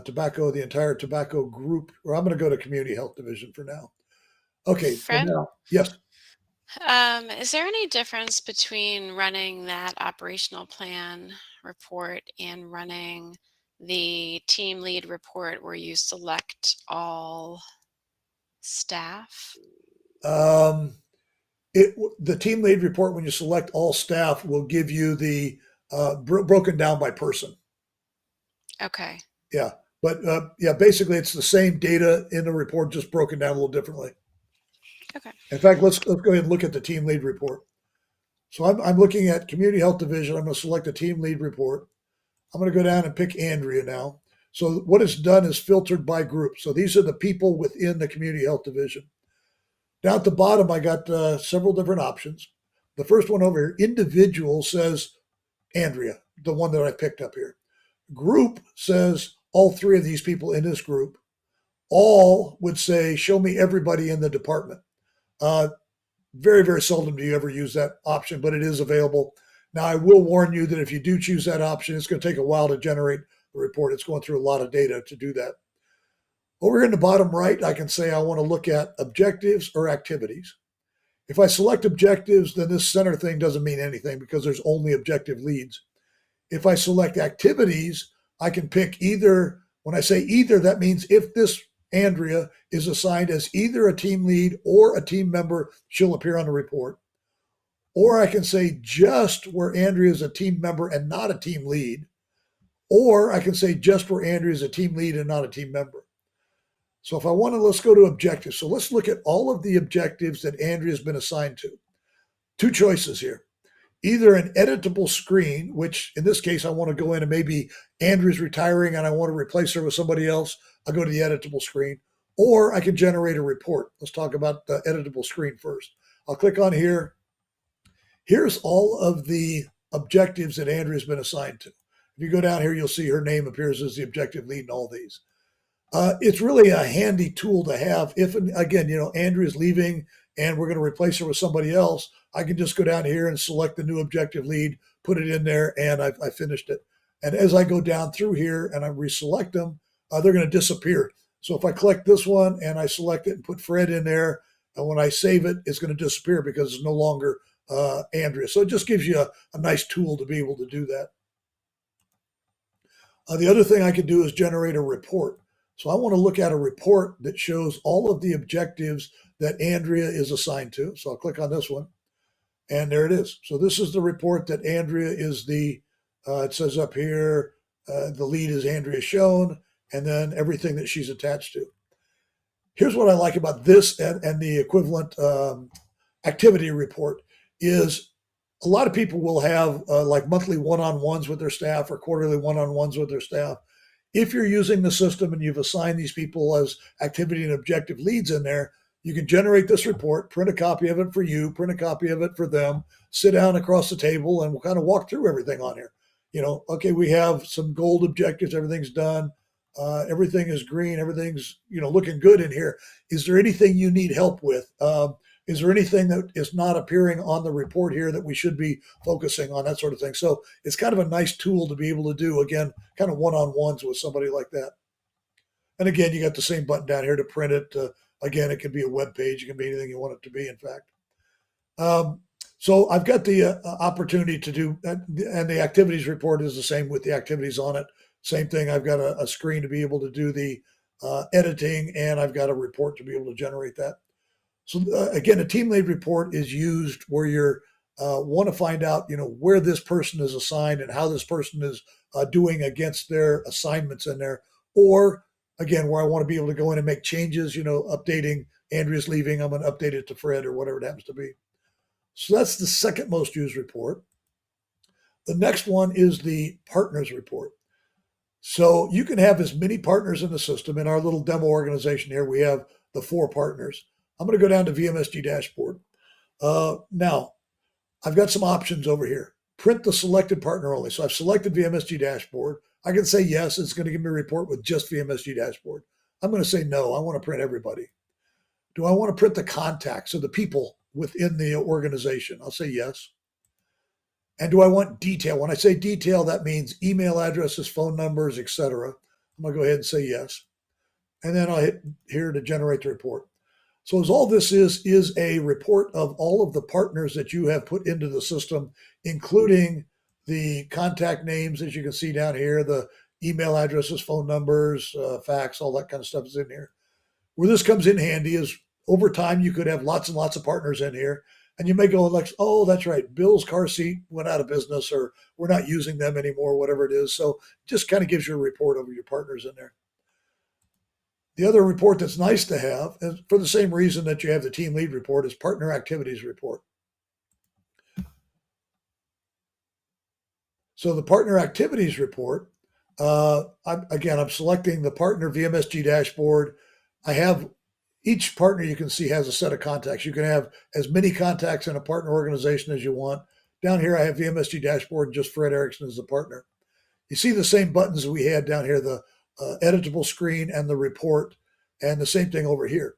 tobacco, the entire tobacco group, or I'm going to go to Community Health Division for now. Okay, so Fred? now, yes. Is there any difference between running that operational plan report and running the team lead report where you select all staff? The team lead report, when you select all staff, will give you the broken down by person. Okay. Yeah, but basically it's the same data in the report, just broken down a little differently. Okay. In fact, let's go ahead and look at the team lead report. So I'm looking at Community Health Division. I'm going to select the team lead report. I'm going to go down and pick Andrea now. So what it's done is filtered by group. So these are the people within the Community Health Division. Down at the bottom, I got several different options. The first one over here, individual, says Andrea, the one that I picked up here. Group says all three of these people in this group. All would say, show me everybody in the department. Very, very seldom do you ever use that option, but it is available. Now, I will warn you that if you do choose that option, it's going to take a while to generate the report. It's going through a lot of data to do that. Over here in the bottom right, I can say I want to look at objectives or activities. If I select objectives, then this center thing doesn't mean anything because there's only objective leads. If I select activities, I can pick either. When I say either, that means if this Andrea is assigned as either a team lead or a team member, she'll appear on the report. Or I can say just where Andrea is a team member and not a team lead. Or I can say just where Andrea is a team lead and not a team member. So if I want to, let's go to objectives. So let's look at all of the objectives that Andrea's been assigned to. Two choices here. Either an editable screen, which in this case, I want to go in and maybe Andrea's retiring and I want to replace her with somebody else. I'll go to the editable screen, or I can generate a report. Let's talk about the editable screen first. I'll click on here. Here's all of the objectives that Andrea's been assigned to. If you go down here, you'll see her name appears as the objective lead in all these. It's really a handy tool to have. If, again, Andrea's leaving and we're going to replace her with somebody else, I can just go down here and select the new objective lead, put it in there, and I finished it. And as I go down through here and I reselect them, they're going to disappear. So if I collect this one and I select it and put Fred in there, and when I save it, it's going to disappear because it's no longer Andrea. So it just gives you a nice tool to be able to do that. The other thing I can do is generate a report. So I want to look at a report that shows all of the objectives that Andrea is assigned to. So I'll click on this one, and there it is. So this is the report that Andrea is it says up here, the lead is Andrea shown, and then everything that she's attached to. Here's what I like about this and the equivalent activity report is a lot of people will have like monthly one-on-ones with their staff or quarterly one-on-ones with their staff. If you're using the system and you've assigned these people as activity and objective leads in there, you can generate this report, print a copy of it for you, print a copy of it for them, sit down across the table, and we'll kind of walk through everything on here. Okay, we have some gold objectives, everything's done, everything is green, everything's looking good in here. Is there anything you need help with? Is there anything that is not appearing on the report here that we should be focusing on, that sort of thing? So it's kind of a nice tool to be able to do, again, kind of one-on-ones with somebody like that. And again, you got the same button down here to print it. Again, it could be a web page. It can be anything you want it to be, in fact. So I've got the opportunity to do, and the activities report is the same with the activities on it. Same thing. I've got a screen to be able to do the editing, and I've got a report to be able to generate that. So again, a team lead report is used where you want to find out, where this person is assigned and how this person is doing against their assignments in there, or again, where I want to be able to go in and make changes, updating Andrea's leaving, I'm going to update it to Fred or whatever it happens to be. So that's the second most used report. The next one is the partners report. So you can have as many partners in the system. In our little demo organization here, we have the 4 partners. I'm going to go down to VMSG dashboard. Now, I've got some options over here. Print the selected partner only. So I've selected VMSG dashboard. I can say yes, it's going to give me a report with just VMSG dashboard. I'm going to say no, I want to print everybody. Do I want to print the contacts of the people within the organization? I'll say yes. And do I want detail? When I say detail, that means email addresses, phone numbers, etc. I'm going to go ahead and say yes. And then I'll hit here to generate the report. So as all this is a report of all of the partners that you have put into the system, including the contact names, as you can see down here, the email addresses, phone numbers, fax, all that kind of stuff is in here. Where this comes in handy is over time, you could have lots and lots of partners in here. And you may go like, oh, that's right, Bill's car seat went out of business, or we're not using them anymore, whatever it is. So it just kind of gives you a report over your partners in there. The other report that's nice to have, and for the same reason that you have the team lead report, is partner activities report. So the partner activities report, I'm selecting the partner VMSG dashboard. I have each partner you can see has a set of contacts. You can have as many contacts in a partner organization as you want. Down here, I have VMSG dashboard and just Fred Erickson as the partner. You see the same buttons we had down here, the editable screen and the report, and the same thing over here.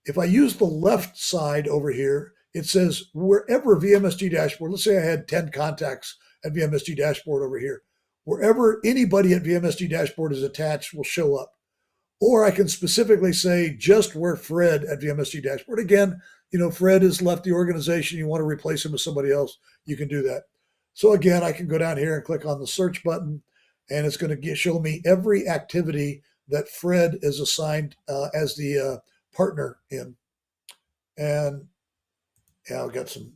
If I use the left side over here, it says wherever VMSG dashboard, let's say I had 10 contacts at VMSG dashboard over here, wherever anybody at VMSG dashboard is attached will show up. Or I can specifically say just where Fred at VMSG dashboard. Again, Fred has left the organization. You want to replace him with somebody else, you can do that. So again, I can go down here and click on the search button, and it's going to show me every activity that Fred is assigned as the partner in. And yeah, I've got some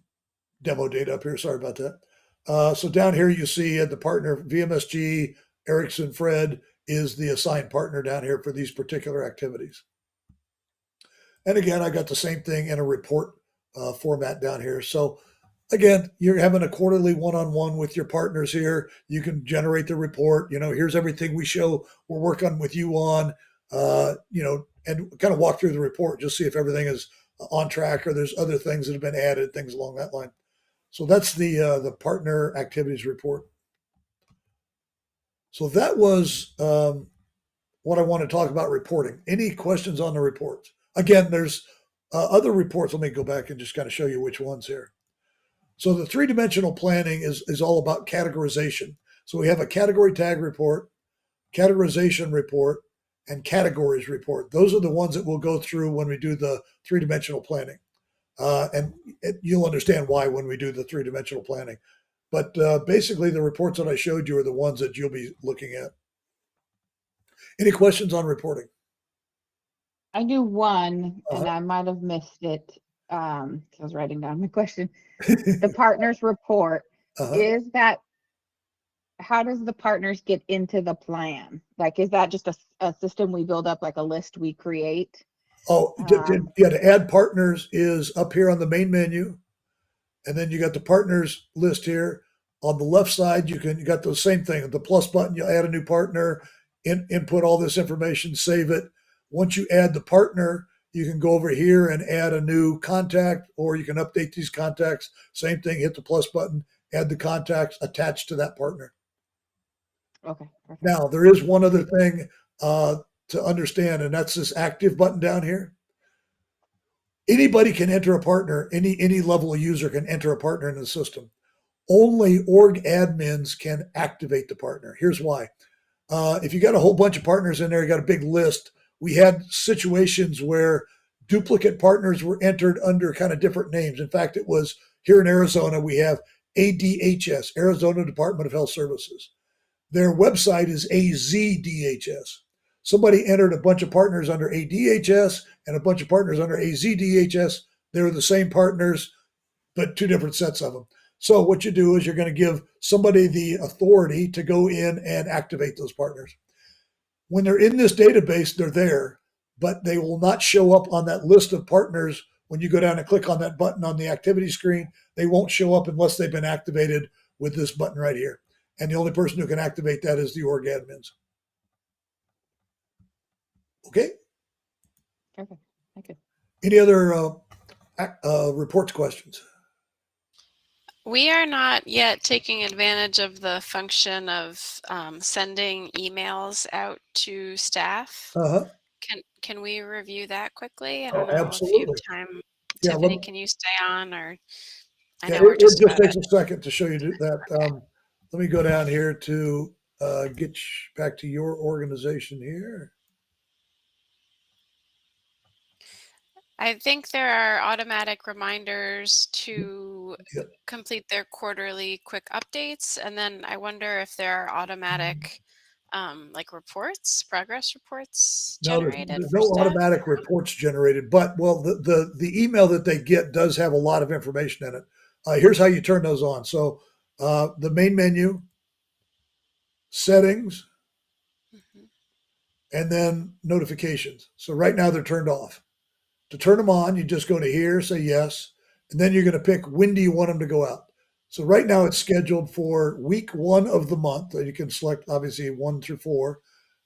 demo data up here. Sorry about that. So down here, you see the partner VMSG, Erickson Fred is the assigned partner down here for these particular activities. And again, I got the same thing in a report format down here. So again, you're having a quarterly one-on-one with your partners here. You can generate the report. Here's everything we're working with you on, and kind of walk through the report, just see if everything is on track or there's other things that have been added, things along that line. So that's the partner activities report. So that was what I want to talk about reporting. Any questions on the reports? Again, there's other reports. Let me go back and just kind of show you which ones here. So the 3-dimensional planning is all about categorization. So we have a category tag report, categorization report, and categories report. Those are the ones that we'll go through when we do the 3-dimensional planning. And you'll understand why when we do the 3-dimensional planning. But basically, the reports that I showed you are the ones that you'll be looking at. Any questions on reporting? I do one, and I might have missed it. I was writing down my question. The partners report, is that, how does the partners get into the plan? Like, is that just a system we build up, like a list we create? To add partners is up here on the main menu. And then you got the partners list here. On the left side, you got the same thing. The plus button, you'll add a new partner, input all this information, save it. Once you add the partner, you can go over here and add a new contact, or you can update these contacts. Same thing, hit the plus button, add the contacts attached to that partner. Okay. Perfect. Now, there is one other thing to understand, and that's this active button down here. Anybody can enter a partner. Any level of user can enter a partner in the system. Only org admins can activate the partner. Here's why. If you got a whole bunch of partners in there, you got a big list. We had situations where duplicate partners were entered under kind of different names. In fact, it was here in Arizona, we have ADHS, Arizona Department of Health Services. Their website is AZDHS. Somebody entered a bunch of partners under ADHS and a bunch of partners under AZDHS. They're the same partners, but 2 different sets of them. So what you do is you're going to give somebody the authority to go in and activate those partners. When they're in this database, they're there, but they will not show up on that list of partners. When you go down and click on that button on the activity screen, they won't show up unless they've been activated with this button right here. And the only person who can activate that is the org admins. Okay. Perfect. Thank you. Any other reports questions? We are not yet taking advantage of the function of sending emails out to staff. Can we review that quickly? I don't know if you Absolutely. have time. Yeah, Tiffany, can you stay on? Or I yeah, know we're just it just about takes a second to show you that. Okay. Let me go down here to get back to your organization here. I think there are automatic reminders to Yep. complete their quarterly quick updates. And then I wonder if there are automatic like progress reports No, generated there's for no staff. automatic reports generated, but well, the email that they get does have a lot of information in it. Here's how you turn those on. So the main menu, settings, Mhm. and then notifications. So right now they're turned off. To turn them on, you just go to here, say yes, and then you're going to pick when do you want them to go out. So right now it's scheduled for week 1 of the month. You can select obviously 1 through 4,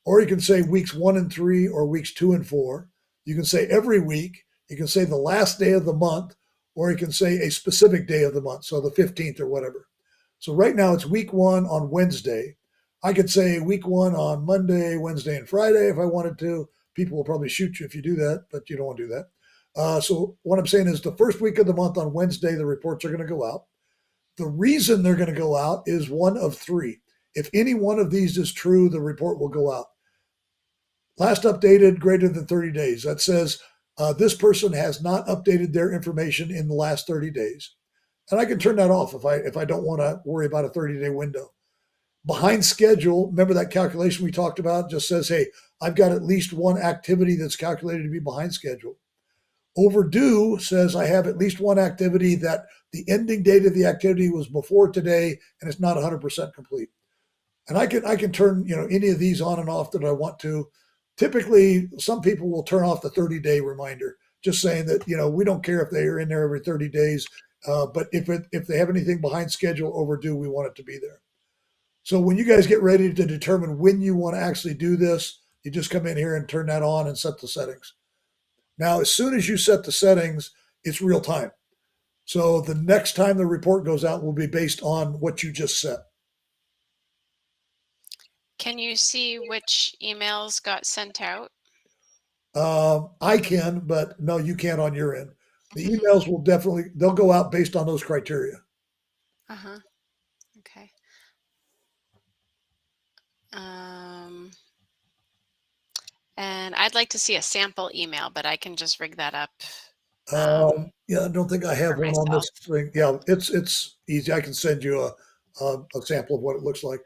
or you can say weeks 1 and 3 or weeks 2 and 4. You can say every week. You can say the last day of the month, or you can say a specific day of the month, so the 15th or whatever. So right now it's week 1 on Wednesday. I could say week 1 on Monday, Wednesday, and Friday if I wanted to. People will probably shoot you if you do that, but you don't want to do that. So what I'm saying is the first week of the month on Wednesday, the reports are going to go out. The reason they're going to go out is one of 3. If any one of these is true, the report will go out. Last updated greater than 30 days. That says this person has not updated their information in the last 30 days. And I can turn that off if I don't want to worry about a 30-day window. Behind schedule, remember that calculation we talked about? Just says, hey, I've got at least one activity that's calculated to be behind schedule. Overdue says I have at least one activity that the ending date of the activity was before today and it's not 100% complete. And I can turn any of these on and off that I want to. Typically, some people will turn off the 30-day reminder, just saying that we don't care if they are in there every 30 days, but if they have anything behind schedule overdue, we want it to be there. So when you guys get ready to determine when you want to actually do this, you just come in here and turn that on and set the settings. Now, as soon as you set the settings, it's real time. So the next time the report goes out will be based on what you just set. Can you see which emails got sent out? I can, but no, you can't on your end. The Mhm. emails will they'll go out based on those criteria. Uh-huh. Okay. And I'd like to see a sample email, but I can just rig that up Yeah, I don't think I have for one on myself. this thing. Yeah, it's easy. I can send you a sample of what it looks like.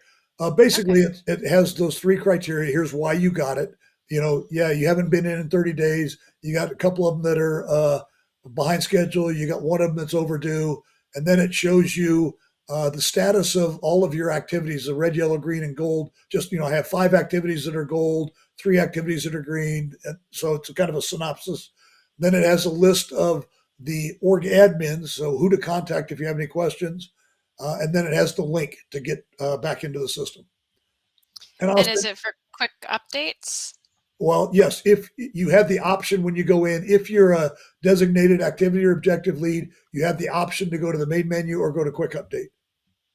Basically, Okay. it has those 3 criteria. Here's why you got it. Yeah, you haven't been in 30 days. You got a couple of them that are behind schedule. You got one of them that's overdue, and then it shows you the status of all of your activities: the red, yellow, green, and gold. Just I have 5 activities that are gold, 3 activities that are green. And so it's kind of a synopsis. Then it has a list of the org admins, so who to contact if you have any questions. And then it has the link to get back into the system. And is it for quick updates? Well, yes, if you have the option when you go in, if you're a designated activity or objective lead, you have the option to go to the main menu or go to quick update.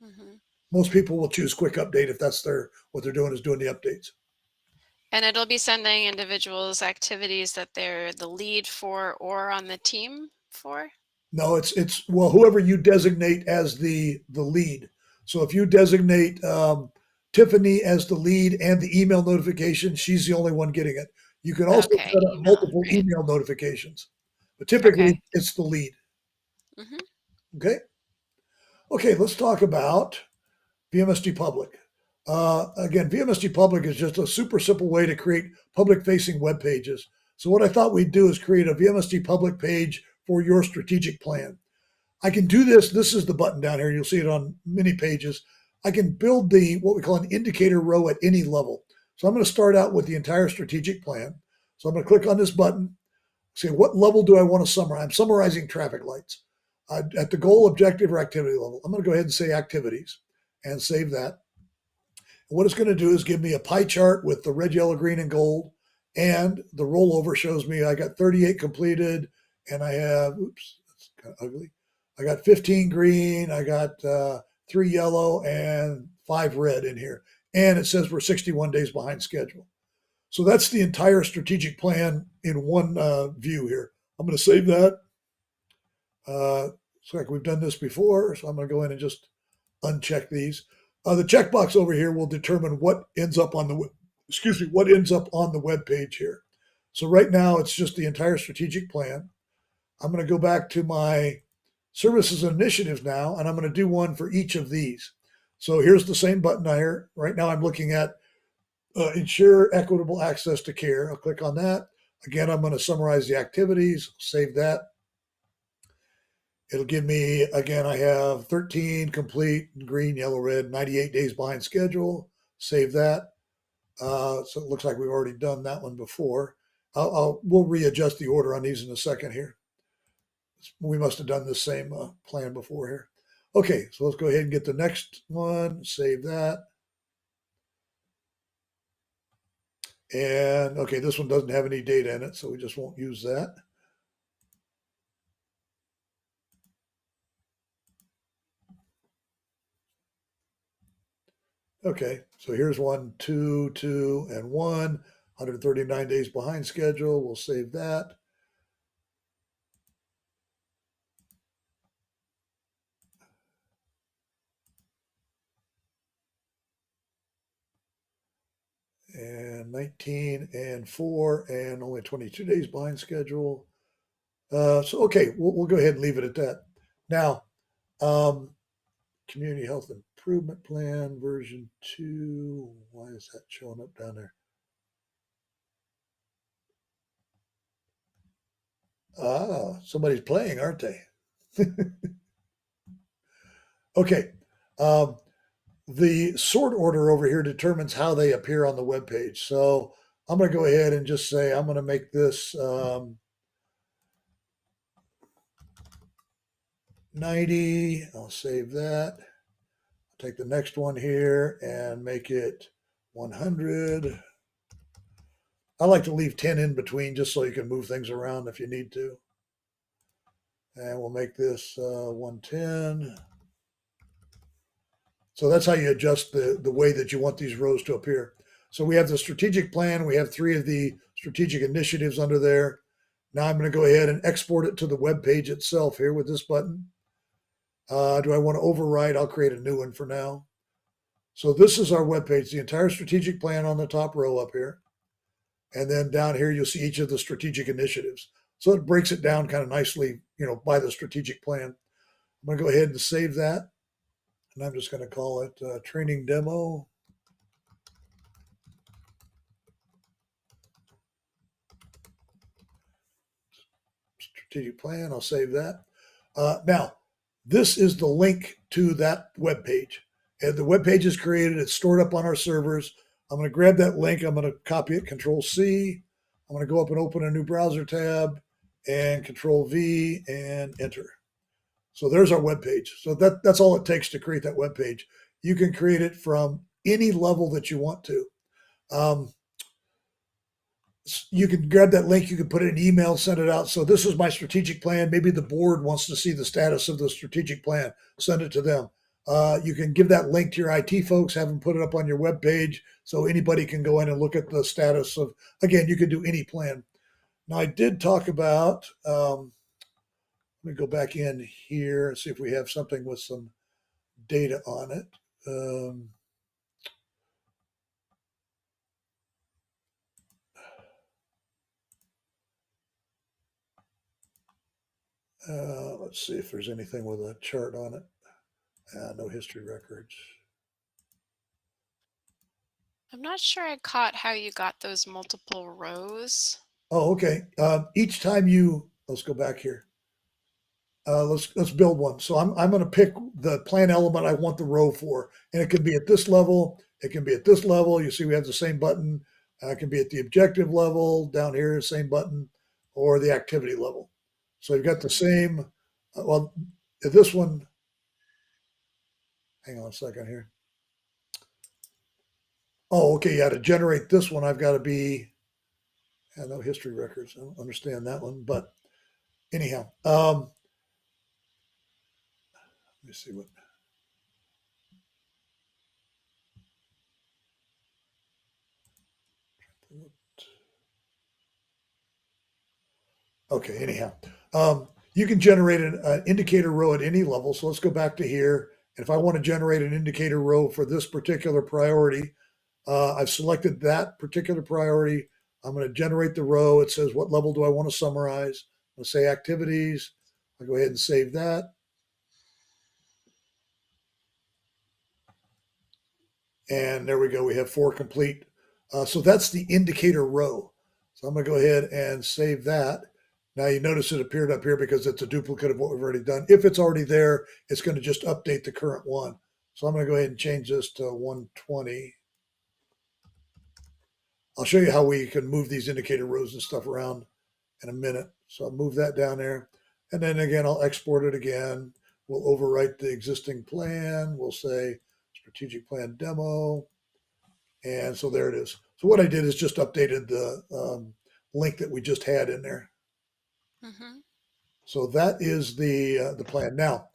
Mm-hmm. Most people will choose quick update if that's what they're doing is doing the updates. And it'll be sending individuals activities that they're the lead for or on the team for? No, it's well, whoever you designate as the lead. So if you designate Tiffany as the lead and the email notification, she's the only one getting it. You can also Okay, set up email, multiple great. email notifications, but typically Okay. it's the lead. Mm-hmm. Okay. Okay, let's talk about VMSG Public. Again, VMSG Public is just a super simple way to create public-facing web pages. So what I thought we'd do is create a VMSG Public page for your strategic plan. I can do this. This is the button down here. You'll see it on many pages. I can build what we call an indicator row at any level. So I'm going to start out with the entire strategic plan. So I'm going to click on this button, say what level do I want to summarize? I'm summarizing traffic lights. At the goal, objective, or activity level, I'm going to go ahead and say activities and save that. And what it's going to do is give me a pie chart with the red, yellow, green, and gold. And the rollover shows me I got 38 completed, and I have, oops, that's kind of ugly. I got 15 green, I got 3 yellow, and 5 red in here. And it says we're 61 days behind schedule. So that's the entire strategic plan in one view here. I'm going to save that. It's like we've done this before, so I'm going to go in and just uncheck these. The checkbox over here will determine what ends up on the what ends up on the web page here. So right now it's just the entire strategic plan. I'm going to go back to my services and initiatives now, and I'm going to do one for each of these. So here's the same button here. Right now I'm looking at ensure equitable access to care. I'll click on that. Again, I'm going to summarize the activities, save that. It'll give me, again, I have 13 complete, green, yellow, red, 98 days behind schedule. Save that. So it looks like we've already done that one before. We'll readjust the order on these in a second here. We must have done the same plan before here. Okay, so let's go ahead and get the next one. Save that. And okay, this one doesn't have any data in it, so we just won't use that. Okay, so here's 1, 2, 2, and 1. 139 days behind schedule. We'll save that. And 19 and 4 and only 22 days behind schedule. So okay, we'll go ahead and leave it at that. Now, Community Health Improvement Plan version 2. Why is that showing up down there? Somebody's playing, aren't they? Okay. The sort order over here determines how they appear on the web page. So I'm going to go ahead and just say I'm going to make this 90. I'll save that. I'll take the next one here and make it 100. I like to leave 10 in between just so you can move things around if you need to. And we'll make this 110. So that's how you adjust the way that you want these rows to appear. So we have the strategic plan. We have 3 of the strategic initiatives under there. Now I'm going to go ahead and export it to the web page itself here with this button. Do I want to overwrite? I'll create a new one for now. So this is our web page, the entire strategic plan on the top row up here. And then down here, you'll see each of the strategic initiatives. So it breaks it down kind of nicely, by the strategic plan. I'm going to go ahead and save that. And I'm just going to call it training demo. Strategic plan, I'll save that. Now, this is the link to that web page. And the web page is created, it's stored up on our servers. I'm going to grab that link, I'm going to copy it, Control C. I'm going to go up and open a new browser tab and Control V and enter. So there's our web page. So that's all it takes to create that web page. You can create it from any level that you want to. You can grab that link, you can put it in email, send it out. So this is my strategic plan. Maybe the board wants to see the status of the strategic plan. Send it to them. You can give that link to your IT folks, have them put it up on your web page so anybody can go in and look at the status of, again, you can do any plan. Now I did talk about, let me go back in here and see if we have something with some data on it. Let's see if there's anything with a chart on it. No history records. I'm not sure I caught how you got those multiple rows. Oh, okay. Each time let's go back here. Let's build one. So I'm going to pick the plan element I want the row for, and it could be at this level, It can be at this level. You see we have the same button. It can be at the objective level, down here, same button, or the activity level. So you've got the same, well, this one, hang on a second here. Oh, okay, yeah, to generate this one, I've got to be, no history records. I don't understand that one, but anyhow, let me see what. Okay, anyhow, you can generate an indicator row at any level. So let's go back to here. And if I want to generate an indicator row for this particular priority, I've selected that particular priority. I'm going to generate the row. It says, what level do I want to summarize? Let's say activities. I'll go ahead and save that. And there we go. We have 4 complete. So that's the indicator row. So I'm going to go ahead and save that. Now you notice it appeared up here because it's a duplicate of what we've already done. If it's already there, it's going to just update the current one. So I'm going to go ahead and change this to 120. I'll show you how we can move these indicator rows and stuff around in a minute. So I'll move that down there. And then again, I'll export it again. We'll overwrite the existing plan. We'll say strategic plan demo. And so there it is. So what I did is just updated the link that we just had in there. Mm-hmm. So that is the plan. Now,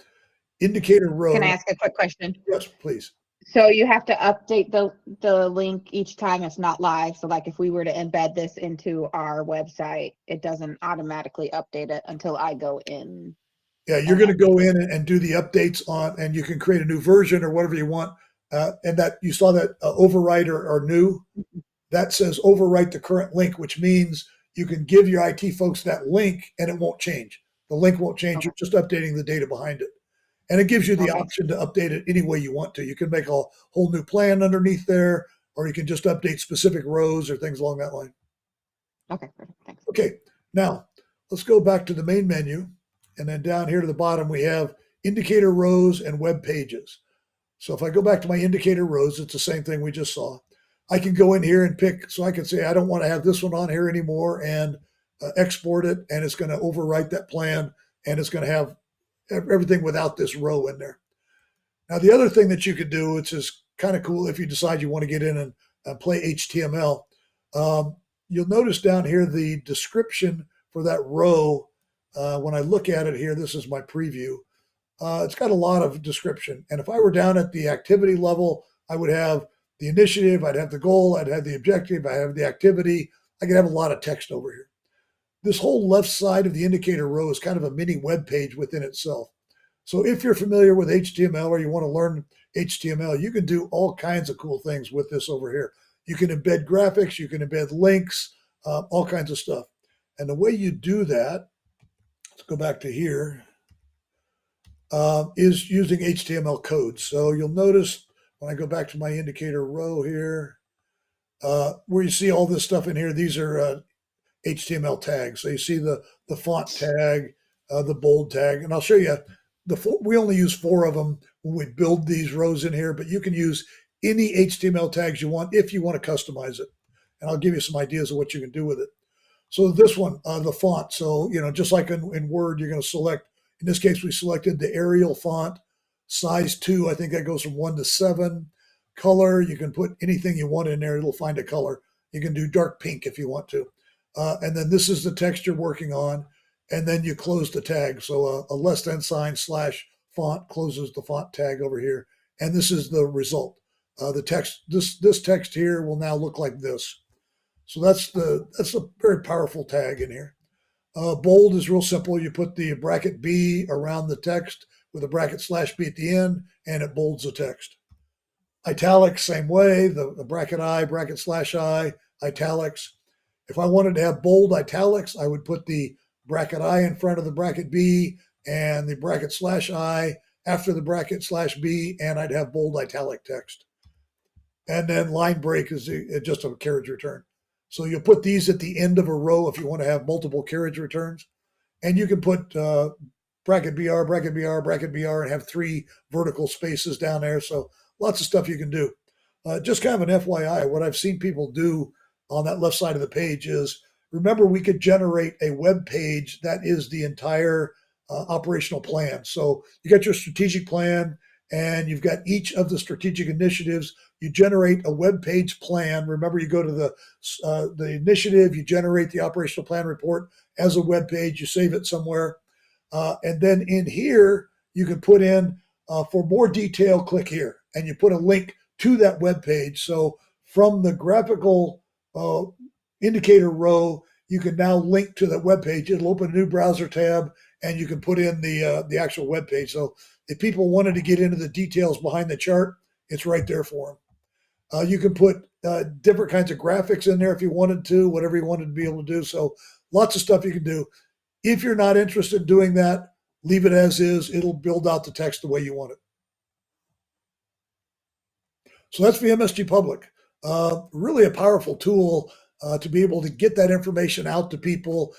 indicator row. Can I ask a quick question? Yes, please. So you have to update the link each time it's not live. So like if we were to embed this into our website, it doesn't automatically update it until I go in. Yeah, you're going to go in and do the updates on, and you can create a new version or whatever you want. And that you saw that overwrite or new, that says overwrite the current link, which means you can give your IT folks that link and it won't change. The link won't change. Okay. You're just updating the data behind it. And it gives you the Okay. option to update it any way you want to. You can make a whole new plan underneath there, or you can just update specific rows or things along that line. Okay, perfect. Thanks. Okay, now let's go back to the main menu. And then down here to the bottom, we have indicator rows and web pages. So if I go back to my indicator rows, it's the same thing we just saw. I can go in here and pick, so I can say, I don't want to have this one on here anymore, and export it, and it's going to overwrite that plan, and it's going to have everything without this row in there. Now, the other thing that you could do, which is kind of cool if you decide you want to get in and play HTML, you'll notice down here the description for that row. When I look at it here, this is my preview. It's got a lot of description. And if I were down at the activity level, I would have the initiative, I'd have the goal, I'd have the objective, I have the activity. I could have a lot of text over here. This whole left side of the indicator row is kind of a mini web page within itself. So if you're familiar with HTML or you want to learn HTML, you can do all kinds of cool things with this over here. You can embed graphics, you can embed links, all kinds of stuff. And the way you do that, let's go back to here, is using HTML code. So you'll notice when I go back to my indicator row here, where you see all this stuff in here, these are HTML tags. So you see the font tag, the bold tag, and I'll show you. We only use 4 of them when we build these rows in here, but you can use any HTML tags you want if you want to customize it. And I'll give you some ideas of what you can do with it. So this one, the font. So, just like in Word, you're going to select, in this case, we selected the Arial font, size 2. I think that goes from 1 to 7. Color, you can put anything you want in there. It'll find a color. You can do dark pink if you want to. And then this is the text you're working on. And then you close the tag. So a less than sign / font closes the font tag over here. And this is the result. The text, this text here will now look like this. So that's a very powerful tag in here. Bold is real simple. You put the bracket B around the text with a bracket /B at the end, and it bolds the text. Italics, same way, the bracket I, bracket /I, italics. If I wanted to have bold italics, I would put the bracket I in front of the bracket B and the bracket /I after the bracket /B, and I'd have bold italic text. And then line break is just a carriage return. So you'll put these at the end of a row if you want to have multiple carriage returns. And you can put bracket BR, bracket BR, bracket BR, and have 3 vertical spaces down there. So lots of stuff you can do. Just kind of an FYI, what I've seen people do on that left side of the page is, remember, we could generate a web page that is the entire operational plan. So you got your strategic plan, and you've got each of the strategic initiatives. You generate a web page plan. Remember, you go to the initiative, you generate the operational plan report as a web page, you save it somewhere, and then in here you can put in for more detail, click here, and you put a link to that web page. So from the graphical indicator row, you can now link to that web page. It'll open a new browser tab, and you can put in the actual web page. So if people wanted to get into the details behind the chart, it's right there for them. You can put different kinds of graphics in there if you wanted to, whatever you wanted to be able to do. So lots of stuff you can do. If you're not interested in doing that, leave it as is. It'll build out the text the way you want it. So that's VMSG Public. Really a powerful tool to be able to get that information out to people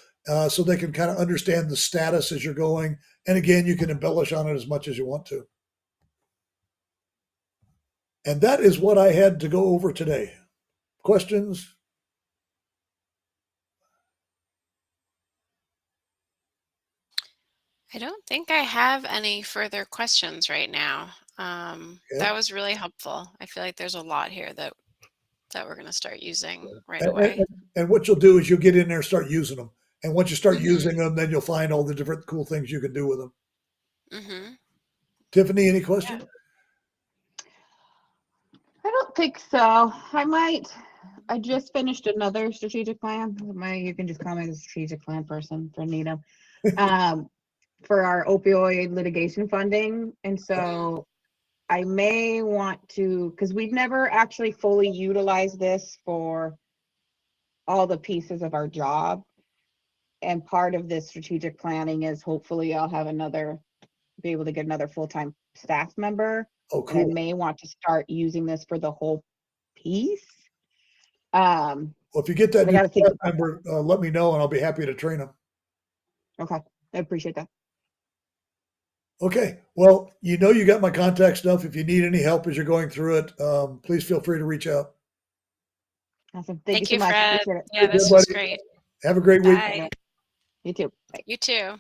so they can kind of understand the status as you're going. And again, you can embellish on it as much as you want to. And that is what I had to go over today. Questions? I don't think I have any further questions right now. That was really helpful. I feel like there's a lot here that we're going to start using right away. And what you'll do is you'll get in there and start using them. And once you start using them, then you'll find all the different cool things you can do with them. Tiffany, any questions? I don't think so. I just finished another strategic plan. You can just call me the strategic plan person for Needham. For our opioid litigation funding. And so I may want to, because we've never actually fully utilized this for all the pieces of our job. And part of this strategic planning is hopefully I'll have be able to get another full-time staff member. Oh, cool. And I may want to start using this for the whole piece. Well, if you get that new staff member, let me know and I'll be happy to train them. Okay, I appreciate that. Okay, well, you got my contact stuff. If you need any help as you're going through it, please feel free to reach out. Awesome. Thank you so much. Fred. Appreciate it. Yeah, this was great. Have a great week. Bye. You too. Bye. You too.